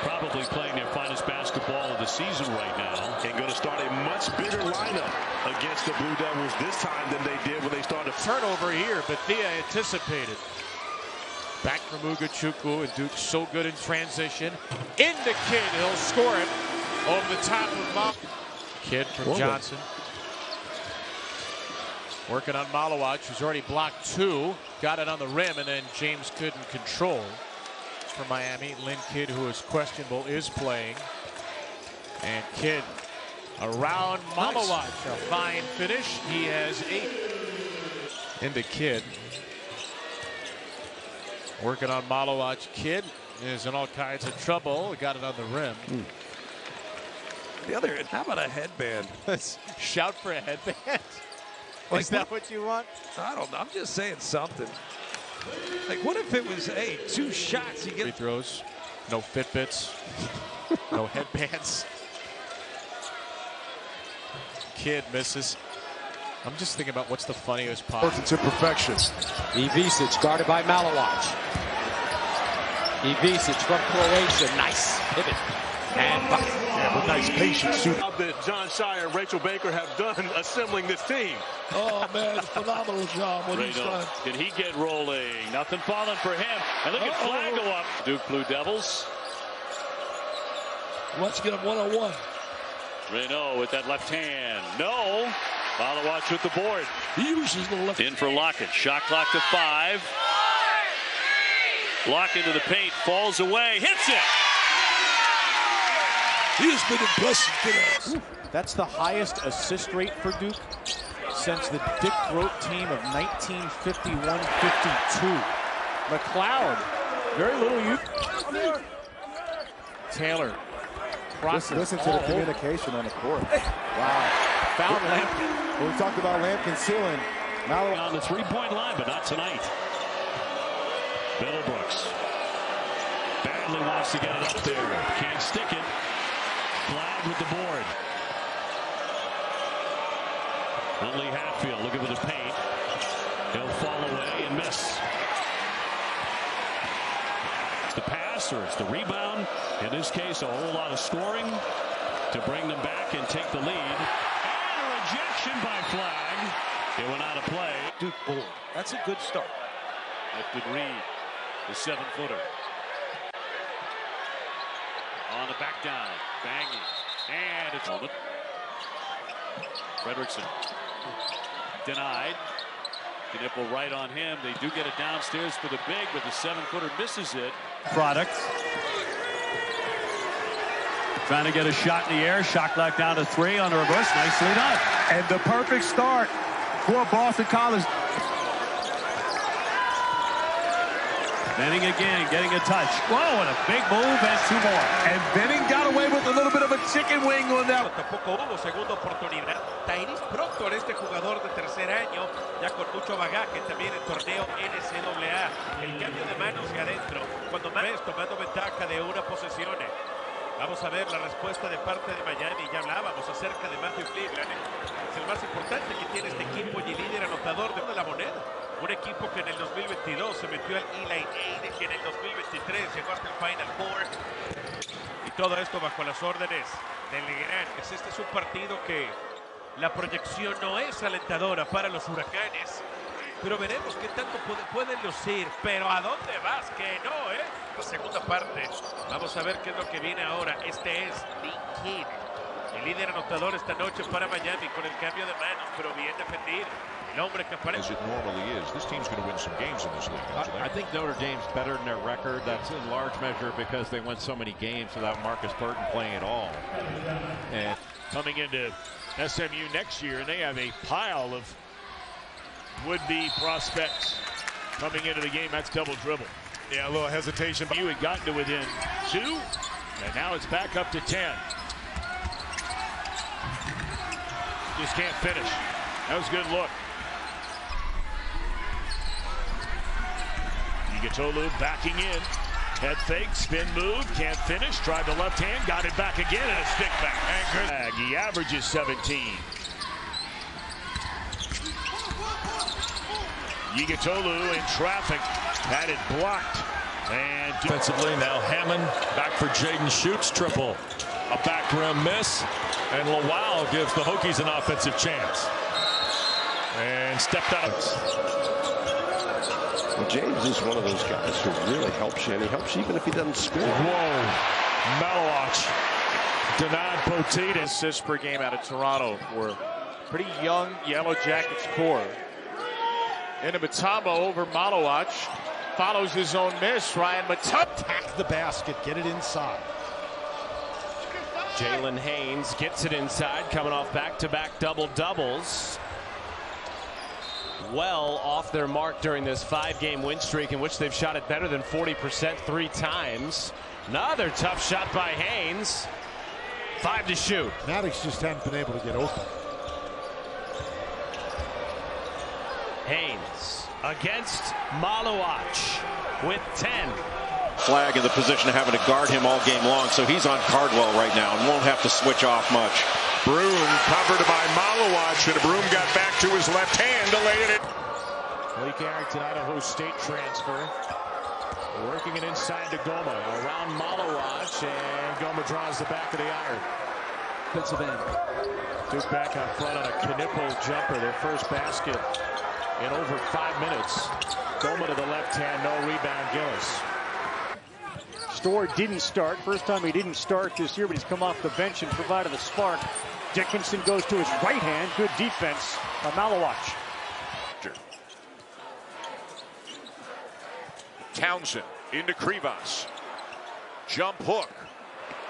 Probably playing their finest basketball of the season right now. And going to start a much bigger lineup against the Blue Devils this time than they did when they started. Turnover here, but Thea anticipated. Back from Ugachukwu, and Duke's so good in transition. Into Kidd, he'll score it over the top of Mal. Kidd from Johnson. Working on Maluach, who's already blocked 2. Got it on the rim, and then James couldn't control. For Miami, Lynn Kidd, who is questionable, is playing. And Kidd around Maluach. A fine finish. He has 8. Into Kidd. Working on Maluach. Kidd is in all kinds of trouble. Got it on the rim. The other, how about a headband? Shout for a headband. Is that what you want? I don't know. I'm just saying something. Like, what if it was, hey, 2 shots? You get free throws. No Fitbits. No headbands. kid misses. I'm just thinking about what's the funniest pop. Works into perfection. Ivisic guarded by Maluach. Ivisic from Croatia. Nice pivot. And with nice patience. That John Shire and Rachel Baker have done assembling this team. Oh, man, phenomenal job what he's done. Can he get rolling? Nothing falling for him. And look at Flag go up. Duke Blue Devils. Let's get him one-on-one. Reno with that left hand. No. Maluach with the board. He uses the left. In for Lockett. Shot clock to 5. Block into the paint. Falls away. Hits it. He has been impressive today. That's the highest assist rate for Duke since the Dick Groat team of 1951-52. McLeod, very little youth. Taylor. Listen to the communication on the court. Wow. Found Lampkin. When we talked about Lampkin ceiling. Maluach on the three-point line, but not tonight. Middlebrooks badly wants to get it up there. Can't stick it. Flag with the board. Huntley Hatfield looking for the paint. He'll fall away and miss. It's the pass or it's the rebound. In this case, a whole lot of scoring to bring them back and take the lead. And a rejection by Flag. It went out of play. Duke board. That's a good start. Lifted Reed, the 7-footer. On the back down, banging, and it's on it. Fredrickson denied. Knipple right on him. They do get it downstairs for the big, but the 7-footer misses it. Product. Trying to get a shot in the air. Shot clock down to 3 on the reverse. Nicely done. And the perfect start for Boston College. Benning again, getting a touch. Whoa, and a big move and 2 more. And Benning got away with a little bit of a chicken wing on that. Tampoco hubo segunda oportunidad. Tyrese Proctor, este jugador de tercer año, ya con mucho bagaje también en torneo NCAA. El cambio de manos y adentro, cuando más tomando ventaja de una posesión. Vamos a ver la respuesta de parte de Miami. Ya hablábamos acerca de Matthew Cleveland. Es el más importante que tiene este equipo y el líder anotador de la moneda. Un equipo que en el 2022 se metió al Elite Eight, que en el 2023 llegó hasta el Final Four. Y todo esto bajo las órdenes del Legrand. Este es un partido que la proyección no es alentadora para los Huracanes. Pero veremos qué tanto pueden lucir. Pero ¿a dónde vas? Que no, ¿eh? La segunda parte. Vamos a ver qué es lo que viene ahora. Este es Nick Kidd, el líder anotador esta noche para Miami con el cambio de manos, pero bien defendido. El hombre que aparece. As it normally is. This team's going to win some games in this league. I think Notre Dame's better than their record. That's in large measure because they won so many games without Marcus Burton playing at all. And coming into SMU next year, and they have a pile of would-be prospects coming into the game. That's double dribble. Yeah, a little hesitation. You had gotten to within 2, and now it's back up to 10. Just can't finish. That was a good look. Igutolu backing in. Head fake, spin move, can't finish. Tried the left hand, got it back again, and a stick back. And he averages 17. Igutolu in traffic, had it blocked. And defensively now Hammond back for Jaden Shoots triple. A back rim miss, and Lowell gives the Hokies an offensive chance. And stepped out. Well, James is one of those guys who really helps you, and he helps you even if he doesn't score. Whoa, Maluach denied Poteet. Assists per game out of Toronto for pretty young Yellow Jackets core. Into Matamba over Maluach. Follows his own miss. Ryan Matamba. Attack the basket, get it inside. Jalen Haynes gets it inside, coming off back-to-back double-doubles. Well off their mark during this 5-game win streak in which they've shot it better than 40% 3 times. Another tough shot by Haynes. 5 to shoot. Maddox just hadn't been able to get open. Haynes against Maluach with 10. Flag in the position of having to guard him all game long, so he's on Cardwell right now and won't have to switch off much. Broom covered by Maluach, and Broom got back to his left hand to lay it in. Lee Carrington, Idaho State transfer. Working it inside to Goma. Around Maluach, and Goma draws the back of the iron. Defensive end. Duke back on front on a Knipple jumper. Their first basket in over 5 minutes. Goma to the left hand, no rebound, Gillis. Storr didn't start. First time he didn't start this year, but he's come off the bench and provided a spark. Dickinson goes to his right hand. Good defense by Maluach. Townsend into Krivas. Jump hook.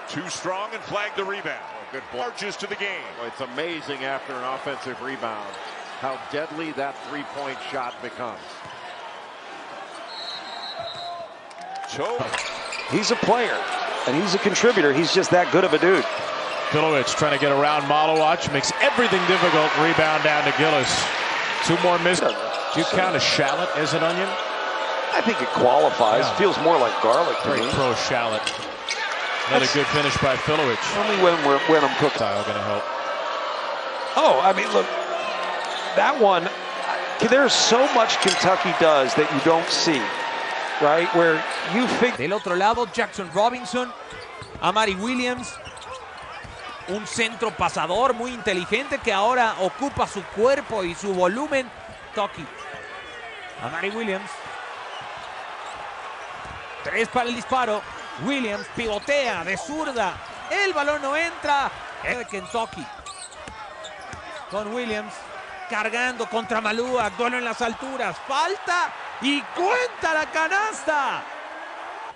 Too strong and flagged the rebound. Good marches to the game. Well, it's amazing after an offensive rebound how deadly that three-point shot becomes. He's a player, and he's a contributor. He's just that good of a dude. Filowich trying to get around Maluach, makes everything difficult. Rebound down to Gillis. 2 more misses. Do you count a shallot as an onion? I think it qualifies. Yeah. Feels more like garlic to Very me. pro shallot. Another good finish by Filowich. Only when I'm cooked. Style going to help. Oh, I mean, look, that one. There's so much Kentucky does that you don't see, right? Where you think. Del otro lado, Jackson Robinson, Amari Williams, un centro pasador muy inteligente que ahora ocupa su cuerpo y su volumen. Toki. Amari Williams. 3 para el disparo. Williams pivotea de zurda. El balón no entra. Es de Kentucky. Con Williams cargando contra Maluach. Duelo en las alturas. Falta y cuenta la canasta.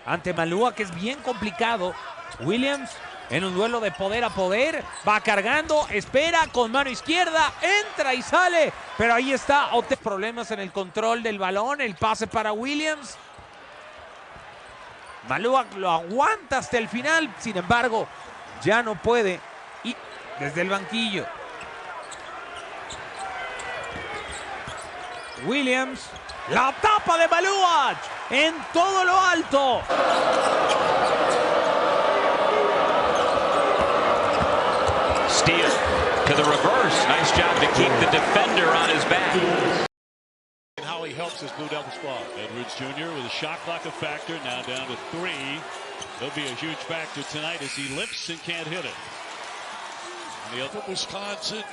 Ante Maluach, que es bien complicado. Williams en un duelo de poder a poder. Va cargando. Espera con mano izquierda. Entra y sale. Pero ahí está. Problemas en el control del balón. El pase para Williams. Maluach lo aguanta hasta el final, sin embargo, ya no puede. Y desde el banquillo. Williams, la tapa de Maluach en todo lo alto. Steele to the reverse. Nice job to keep the defender on his back. How he helps his Blue Devil squad. Edwards Jr. with a shot clock a factor, now down to 3. He'll be a huge factor tonight as he lifts and can't hit it. And the other Wisconsin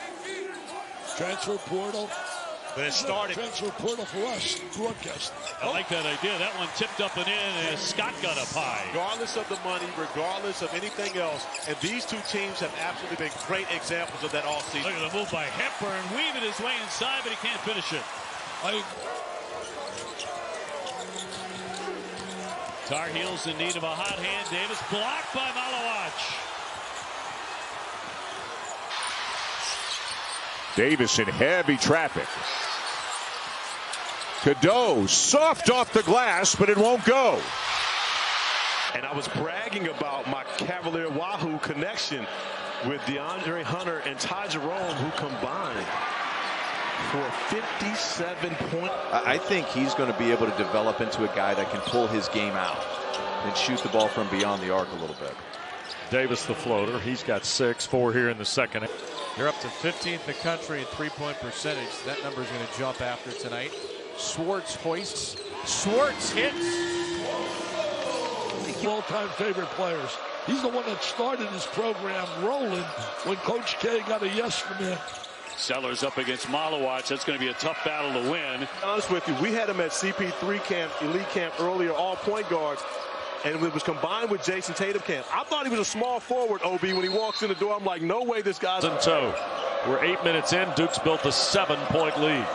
transfer portal. But it started. Transfer portal for us, broadcasting. I like that idea. That one tipped up and in as Scott got up high. Regardless of the money, regardless of anything else, and these two teams have absolutely been great examples of that all season. Look at the move by Hepburn, weaving his way inside, but he can't finish it. Tar Heels in need of a hot hand. Davis blocked by Maluach. Davis in heavy traffic. Cadeau, soft off the glass, but it won't go. And I was bragging about my Cavalier Wahoo connection with DeAndre Hunter and Ty Jerome, who combined for 57 points. I think he's going to be able to develop into a guy that can pull his game out and shoot the ball from beyond the arc a little bit. Davis the floater. He's got 6, 4 here in the second. You're up to 15th in the country in three-point percentage. That number is going to jump after tonight. Swartz hoists. Swartz hits. All-time favorite players. He's the one that started his program rolling when Coach K got a yes from him. Sellers up against Maluach. That's going to be a tough battle to win. To be honest with you, we had him at CP3 camp, elite camp earlier, all point guards. And it was combined with Jason Tatum camp. I thought he was a small forward, OB. When he walks in the door, I'm like, no way this guy's... And so we're 8 minutes in. Duke's built a 7-point lead.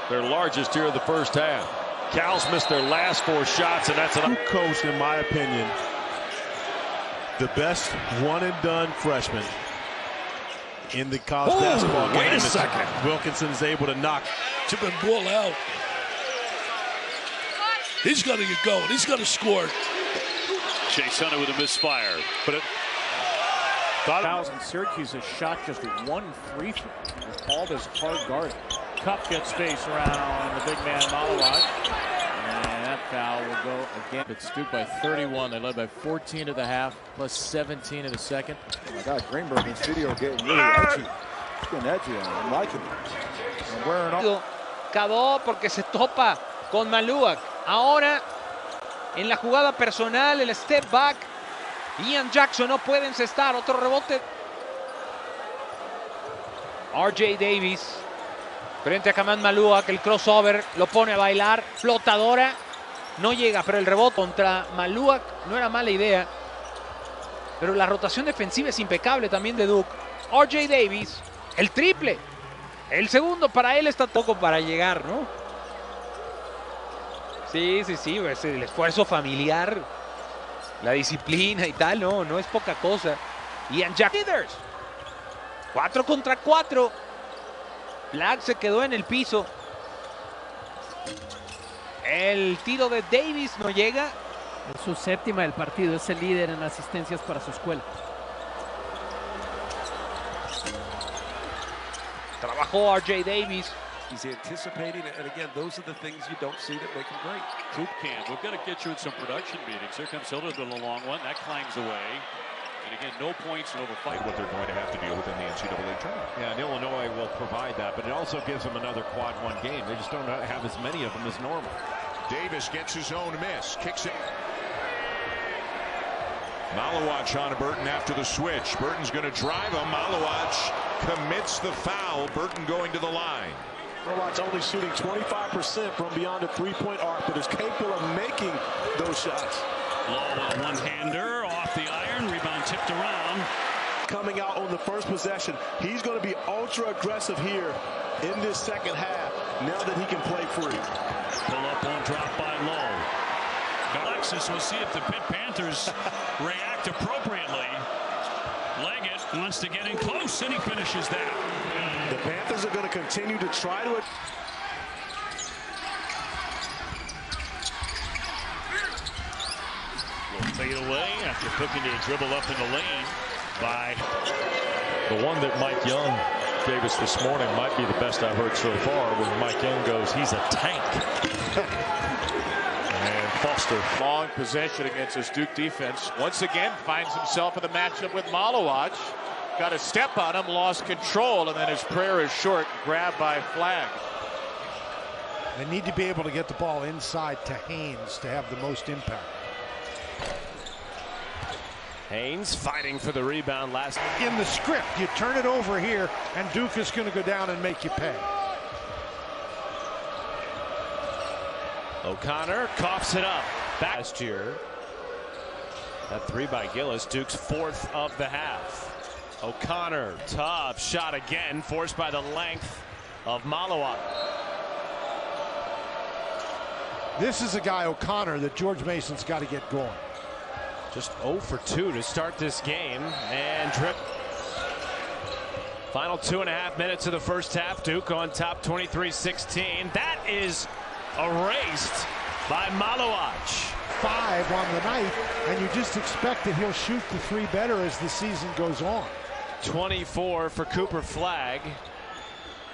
Their largest here in the first half. Cal's missed their last 4 shots, and that's an... Coach, in my opinion, the best one-and-done freshman in the college basketball game. Wait a second. Wilkinson is able to knock. Chip and ball out. He's got to get going. He's got to score. Chase Hunter with a misfire. But it... Thousand Syracuse has shot just 1 free throw. Paul is hard guarded. Cup gets space around the big man Maluach. And that foul will go again. It's Duke by 31. They led by 14 at the half, plus 17 in the second. Oh my God, Greenberg in studio getting really edgy. He's getting edgy on him. I'm liking it. I'm wearing off. Acabó porque se topa con Maluach. Ahora, en la jugada personal, el step back. Ian Jackson no puede encestar. Otro rebote. RJ Davis frente a Khaman Maluach, el crossover lo pone a bailar, flotadora, no llega, pero el rebote contra Maluach no era mala idea, pero la rotación defensiva es impecable también de Duke. RJ Davis, el triple, el segundo para él, está poco para llegar, ¿no? Sí, pues el esfuerzo familiar, la disciplina y tal, no es poca cosa. Ian Jackson, 4 contra 4. Black se quedó en el piso. El tiro de Davis no llega. Es su séptima del partido. Es el líder en asistencias para su escuela. Trabajó RJ Davis. He's anticipating it, and again, those are the things you don't see that make him great. Boot camp. We've got to get you in some production meetings. Here comes Hilda with a long one. That clangs away. And again, no points and over 5. What they're going to have to deal with in the NCAA tournament. Yeah, and Illinois will provide that, but it also gives them another quad 1 game. They just don't have as many of them as normal. Davis gets his own miss, kicks it. Maluach on Burton after the switch. Burton's going to drive him. Maluach commits the foul. Burton going to the line. Maluach's only shooting 25% from beyond the three-point arc, but is capable of making those shots. Low one-hander off the iron, rebound tipped around. Coming out on the first possession, he's going to be ultra aggressive here in this second half, now that he can play free. Pull up one drop by Low. Alexis, we'll see if the Pitt Panthers react appropriately. Leggett wants to get in close, and he finishes that. The Panthers are going to continue to try to... Fade away after cooking to a dribble up in the lane by the one that Mike Young gave us this morning. Might be the best I've heard so far when Mike Young goes, he's a tank. And Foster. Long possession against this Duke defense. Once again finds himself in the matchup with Maluach. Got a step on him, lost control, and then his prayer is short, grabbed by Flag. They need to be able to get the ball inside to Haynes to have the most impact. Haynes fighting for the rebound last. In the script, you turn it over here, and Duke is going to go down and make you pay. O'Connor coughs it up. Last year. That three by Gillis, Duke's 4th of the half. O'Connor, tough shot again, forced by the length of Maluach. This is a guy, O'Connor, that George Mason's got to get going. Just 0 for 2 to start this game, and drip. Final 2.5 minutes of the first half. Duke on top 23-16. That is erased by Maluach. 5 on the night, and you just expect that he'll shoot the 3 better as the season goes on. 24 for Cooper Flag.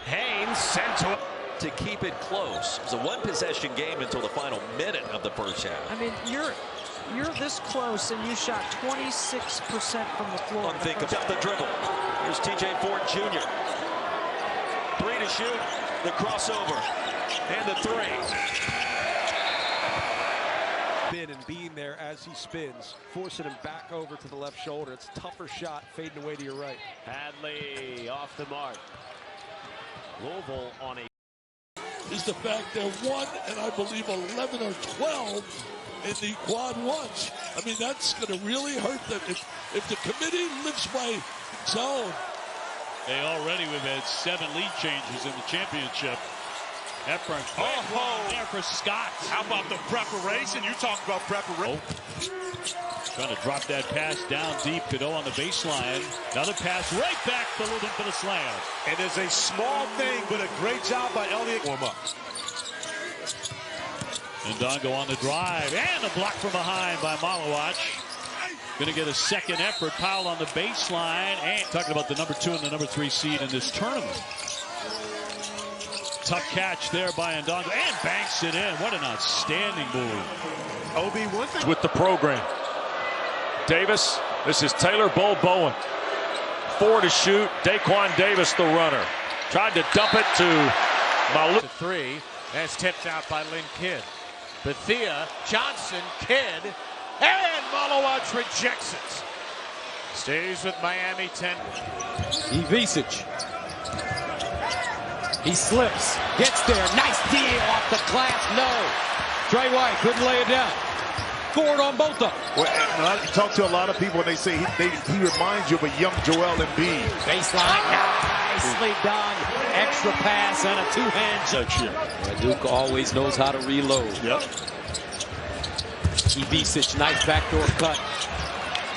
Haynes sent to keep it close. It was a 1-possession game until the final minute of the first half. I mean, you're this close and you shot 26% from the floor. Unthinkable. The dribble. Here's TJ Ford Jr. 3 to shoot. The crossover. And the 3. And being there as he spins, forcing him back over to the left shoulder. It's a tougher shot, fading away to your right. Hadley off the mark. Louisville on a... is the fact they're 1 and I believe 11 or 12 in the quad 1s. I mean, that's going to really hurt them if the committee lives by zone. They already we've had 7 lead changes in the championship. Hepburn. Oh, there for Scott. How about the preparation? You talk about preparation. Trying to drop that pass down deep. Cadeau on the baseline. Another pass right back for the slam. It is a small thing, but a great job by Elliott. Warm up. Ndongo on the drive. And a block from behind by Maluach. Going to get a second effort. Powell on the baseline. And talking about the number 2 and the number 3 seed in this tournament. Tough catch there by Ndongo, and banks it in. What an outstanding move. Obi, one thing with the program. Davis, this is Taylor Bowen. 4 to shoot. Daquan Davis, the runner. Tried to dump it to Maluach. To 3, that's tipped out by Lynn Kidd. Bethea, Johnson, Kidd, and Maluach rejects it. Stays with Miami 10. Ivisic. He slips, gets there, nice deal off the glass, no. Trey White couldn't lay it down. Scored on both of them. Well, I talk to a lot of people and they say he reminds you of a young Joel Embiid. Baseline, nicely done. Extra pass and a two-hand section. Yeah, Duke always knows how to reload. Yep. Ivisic, nice backdoor cut.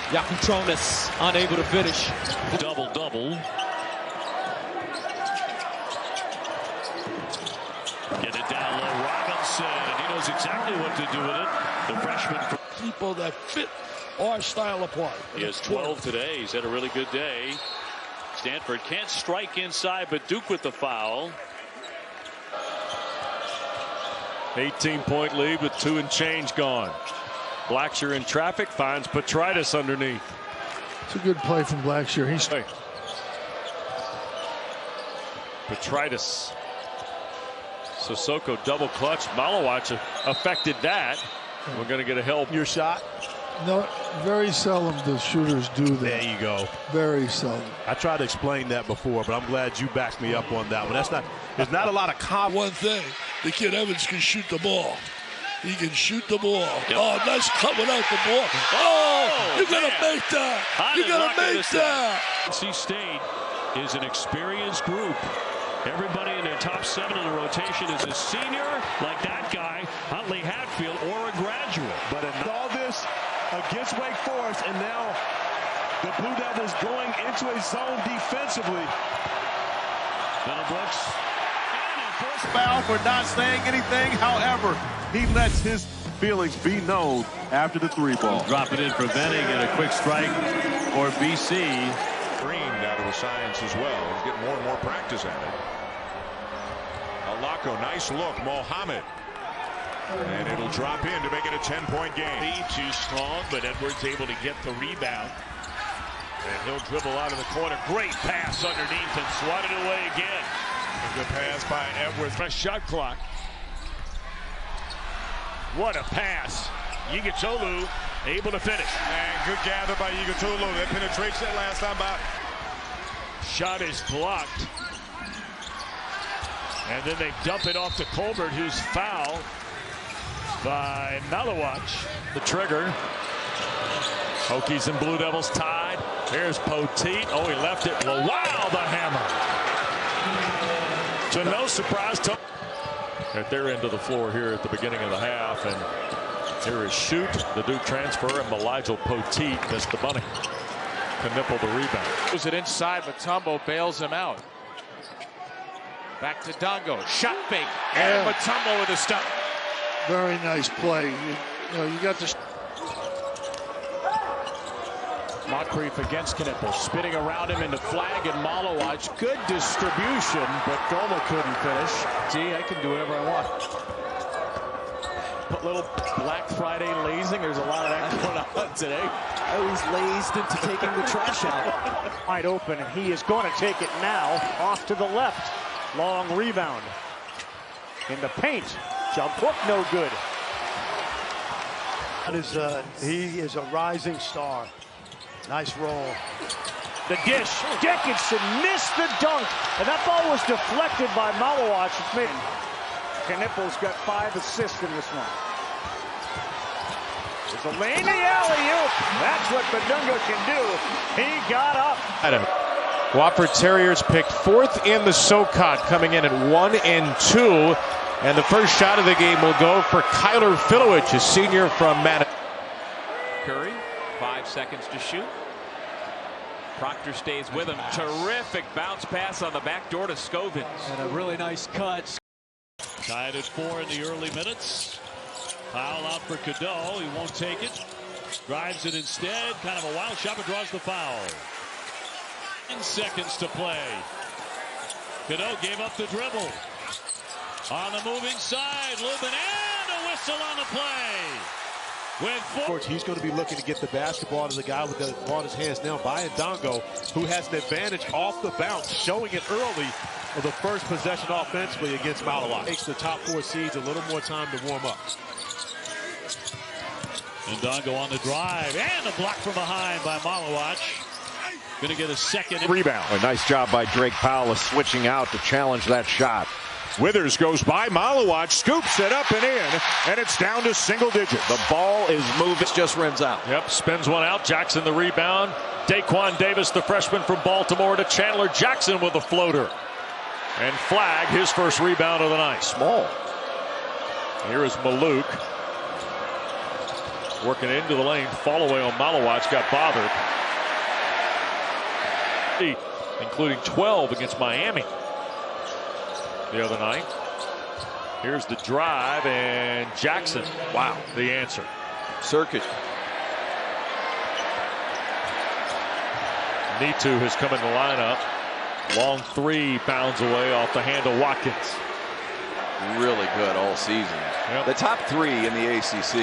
Yakutronis unable to finish. Double-double. Get it down low, Robinson, and he knows exactly what to do with it. The freshman. People that fit our style of play. He has 12 today. He's had a really good day. Stanford can't strike inside, but Duke with the foul. 18-point lead with 2 and change gone. Blackshear in traffic, finds Petritis underneath. It's a good play from Blackshear. He's Petritis. Sissoko double clutch. Maluach affected that. We're going to get a help. Your shot? no, very seldom do shooters do that. There you go. Very seldom. I tried to explain that before, but I'm glad you backed me up on that one. There's not a lot of confidence. One thing, the kid Evans can shoot the ball. He can shoot the ball. Yep. Oh, nice coming out the ball. Oh, you got to make that. You got to make that. NC State is an experienced group. Everybody in their top 7 in the rotation is a senior, like that guy, Huntley Hatfield, or a graduate. But in all this against Wake Forest, and now the Blue Devils going into a zone defensively. Middlebrooks. First foul for not saying anything. However, he lets his feelings be known after the 3-ball. Drop it in for Venning and a quick strike for BC. Dreamed out of the science as well. He's getting more and more practice at it. Alako, nice look. Mohammed. And it'll drop in to make it a 10-point game. Too strong, but Edwards able to get the rebound. And he'll dribble out of the corner. Great pass underneath and swatted away again. A good pass by Edwards. Fresh shot clock. What a pass. Yigatolu able to finish. And good gather by Yigatolu. That penetration last time by. Shot is blocked. And then they dump it off to Colbert, who's fouled by Maluach. The trigger. Hokies and Blue Devils tied. Here's Poteet. Oh, he left it. Wow, the hammer. To no surprise to at their end of the floor here at the beginning of the half. And here is Shoot, the Duke transfer, and Maligel Poteet missed the bunny. Knipple the rebound. Was it inside, but Mutombo bails him out. Back to Dongo. Shot fake. And Mutombo with a stop. Very nice play. You got the. Moncrief against Knipple, spinning around him into Flag and Maluach. Good distribution, but Goma couldn't finish. See, I can do whatever I want. A little Black Friday lazing. There's a lot of that going on today. Oh, he's lazed into taking the trash out. Wide open, and he is going to take it now. Off to the left. Long rebound. In the paint. Jump hook, no good. He is a rising star. Nice roll. The dish. Dickinson missed the dunk, and that ball was deflected by Maluach. Knipple's got 5 assists in this one. There's a lane to the alley-oop. That's what Badunga can do. He got up. Wofford Terriers picked 4th in the SoCon, coming in at 1-2. And the first shot of the game will go for Kyler Filowich, a senior from Manhattan. Curry, 5 seconds to shoot. Proctor stays with him. Terrific bounce pass on the back door to Scovins. And a really nice cut. Tied at 4 in the early minutes. Foul out for Cadeau. He won't take it. Drives it instead. Kind of a wild shot, but draws the foul. 10 seconds to play. Cadeau gave up the dribble. On the moving side, Lubin, and a whistle on the play. Of course, he's going to be looking to get the basketball to the guy with the ball in his hands now, Brian Dongo, who has an advantage off the bounce, showing it early of the first possession offensively against Maluach. Takes the top 4 seeds a little more time to warm up. And Dongo on the drive, and a block from behind by Maluach. Going to get a second rebound. A nice job by Drake Powell of switching out to challenge that shot. Withers goes by. Maluach scoops it up and in, and it's down to single digits. The ball is moving. It just rims out. Yep, spins one out. Jackson the rebound. Daquan Davis, the freshman from Baltimore, to Chandler Jackson with a floater. And Flag, his first rebound of the night. Small. Here is Maluach. Working into the lane. Fall away on Maluach. Got bothered. Including 12 against Miami the other night. Here's the drive, and Jackson, wow, the answer. Circuit. Nitu has come in the lineup. Long 3 bounds away off the hand of Watkins. Really good all season. Yep. The top 3 in the ACC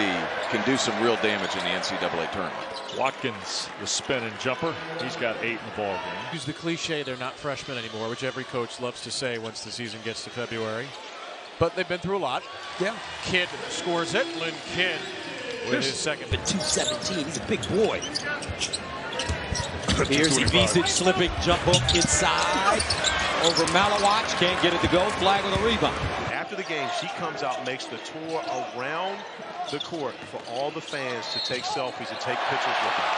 can do some real damage in the NCAA tournament. Watkins, the spinning jumper. He's got 8 in the ball game. Use the cliche, they're not freshmen anymore, which every coach loves to say once the season gets to February. But they've been through a lot. Yeah. Kidd scores it. Lynn Kidd with his second. 217. He's a big boy. Here's Ivizic slipping jump hook inside over Maluach. Can't get it to go. Flag with a rebound. After the game, she comes out and makes the tour around the court for all the fans to take selfies and take pictures with her.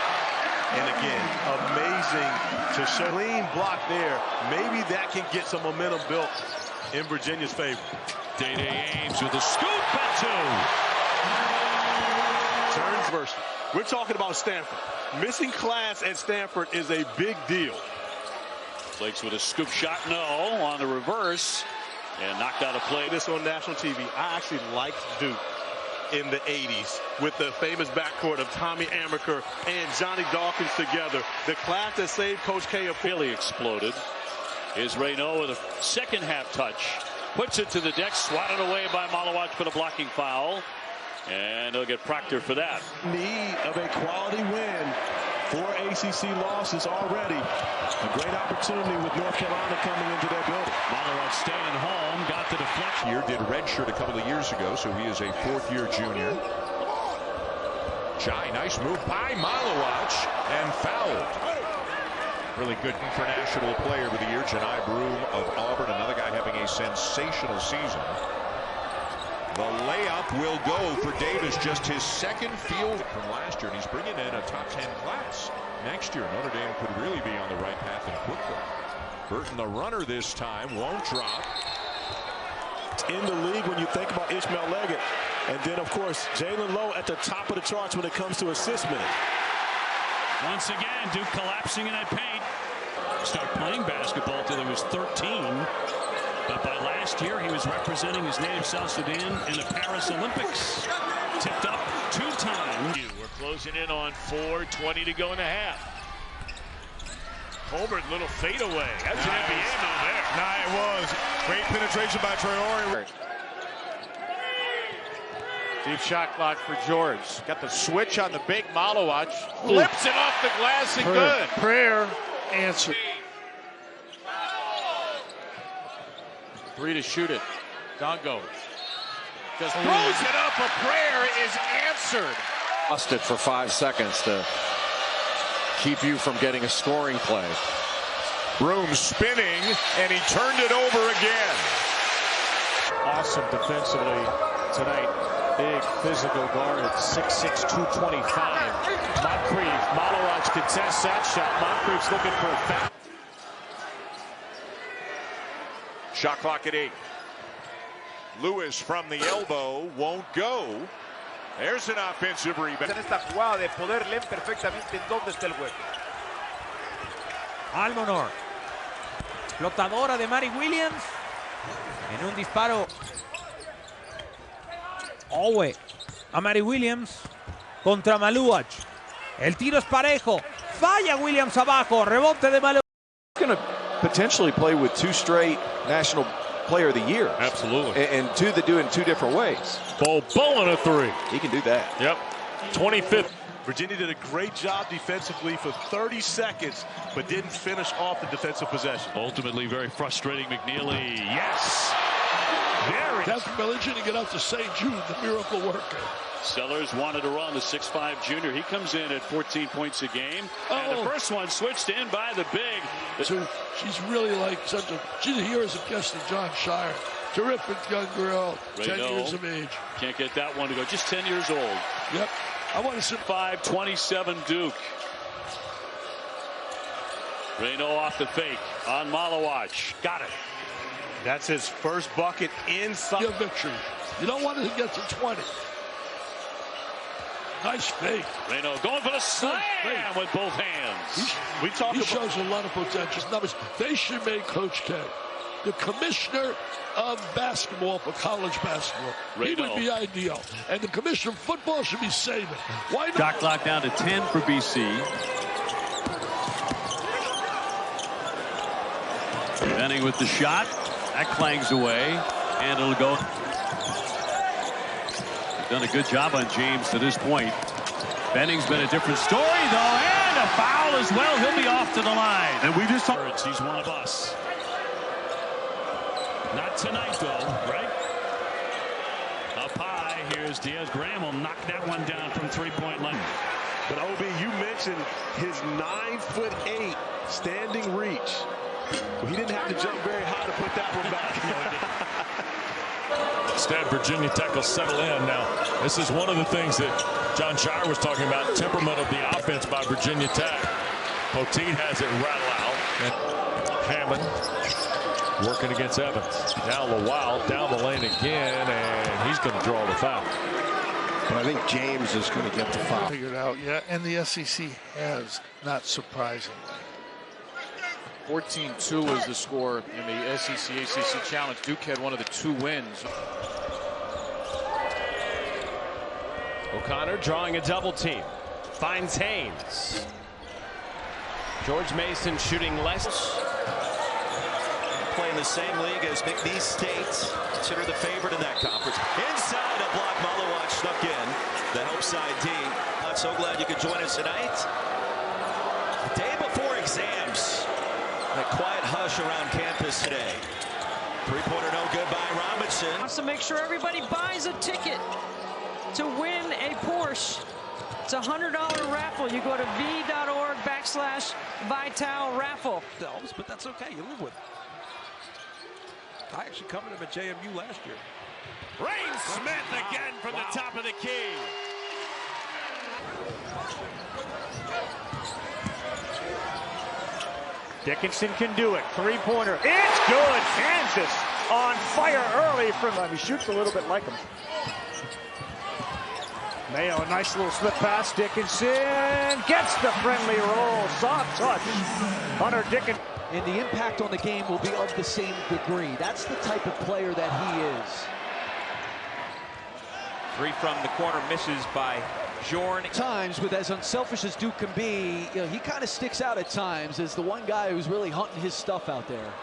And again, amazing to show. Clean block there. Maybe that can get some momentum built in Virginia's favor. Day-Day Ames with a scoop at 2. Turns versus. We're talking about Stanford. Missing class at Stanford is a big deal. Flakes with a scoop shot, no, on the reverse, and knocked out a play. This on national TV. I actually liked Duke in the 80s with the famous backcourt of Tommy Amaker and Johnny Dawkins together. The class that saved Coach K. Really exploded. Is Reynaud with a second half touch. Puts it to the deck, swatted away by Maluach for the blocking foul. And they'll get Proctor for that. Need of a quality win. 4 ACC losses already. A great opportunity with North Carolina coming into their building. Maluach staying home, got the deflection. Here did redshirt a couple of years ago, so he is a 4th-year junior. Chai, nice move by Maluach, and fouled. Really good international player of the year, Janai Broom of Auburn, another guy having a sensational season. The layup will go for Davis, just his 2nd field from last year, and he's bringing in a top 10 class. Next year, Notre Dame could really be on the right path and quickly. Burton, the runner this time, won't drop. In the league when you think about Ishmael Leggett. And then, of course, Jalen Lowe at the top of the charts when it comes to assist minutes. Once again, Duke collapsing in that paint. Started playing basketball till he was 13. But by last year, he was representing his native South Sudan in the Paris Olympics. Tipped up 2 times. We're closing in on 4:20 to go in the half. Colbert, little fadeaway. That's an NBA move there. Nah, it was. Great penetration by Traore. Deep shot clock for George. Got the switch on the big Maluach. Flips it off the glass and good. Prayer answer. 3 to shoot it. Dongo just throws it up. A prayer is answered. Lost it for 5 seconds to keep you from getting a scoring play. Broom spinning, and he turned it over again. Awesome defensively tonight. Big physical guard at 6'6", 225. Moncrief, Maluach contests that shot. Moncrief's looking for a foul. Shot clock at 8. Lewis from the elbow won't go. There's an offensive rebound. En esta jugada de poder leer perfectamente en dónde está el hueco. Almonor. Explotadora de Mary Williams. En un disparo. Owe a Mary Williams contra Maluach. El tiro es parejo. Falla Williams abajo. Rebote de Maluach. Going to potentially play with 2 straight national player of the year. Absolutely. And two that do it in two different ways. Bol and a three. He can do that. Yep. 25th. Virginia did a great job defensively for 30 seconds, but didn't finish off the defensive possession. Ultimately, very frustrating. McNeely. Yes. That's religion to get out to St. Jude, the miracle worker. Sellers wanted to run the 6'5" junior. He comes in at 14 points a game. And the first one switched in by the big. So she's really like she's a hero's of guest to John Shire. Terrific young girl, 10 years of age. Can't get that one to go. Just 10 years old. Yep. I want to see 5-27 Duke. Reno off the fake on Maluach. Got it. That's his first bucket inside. Your victory. You don't want it to get to 20. Nice fake. Reno going for the slam with both hands. He shows a lot of potential. Numbers. They should make Coach K the commissioner of basketball for college basketball. He would be ideal. And the commissioner of football should be Saban. Why not? Shot clock down to 10 for BC. Benning with the shot. That clangs away. And it'll go. Done a good job on James to this point. Benning's been a different story, though. And a foul as well. He'll be off to the line. And we just saw he's one of us. Not tonight, though, right? Up high, here's Diaz. Graham will knock that one down from three-point line. But, OB, you mentioned his 9'8" standing reach. He didn't have to jump very high to put that one back. Instead, Virginia Tech will settle in now. This is one of the things that John Shire was talking about, temperament of the offense by Virginia Tech. Poteet has it rattle out. And Khaman working against Evans. Now Lawal down the lane again, and he's going to draw the foul. But I think James is going to get the foul. Figured out, yeah, and the SEC has, not surprisingly. 14-2 is the score in the SEC ACC Challenge. Duke had one of the 2 wins. O'Connor drawing a double team. Finds Haynes. George Mason shooting less. Play in the same league as McNeese State. Consider the favorite in that conference. Inside a block, Maluach snuck in. The help side D. I'm so glad you could join us tonight. The day before exams. A quiet hush around campus today. Three-pointer no good by Robinson. So make sure everybody buys a ticket to win a Porsche. It's a $100 raffle. You go to v.org/Vital raffle. But that's okay. You live with it. I actually covered him at JMU last year. Rain Smith again from the top of the key. Dickinson can do it. Three-pointer. It's good. Kansas on fire early from him. He shoots a little bit like him. Mayo, a nice little slip pass. Dickinson gets the friendly roll. Soft touch. Hunter Dickinson. And the impact on the game will be of the same degree. That's the type of player that he is. 3 from the corner, misses by Jorn. Times, with as unselfish as Duke can be, you know, he kind of sticks out at times as the one guy who's really hunting his stuff out there.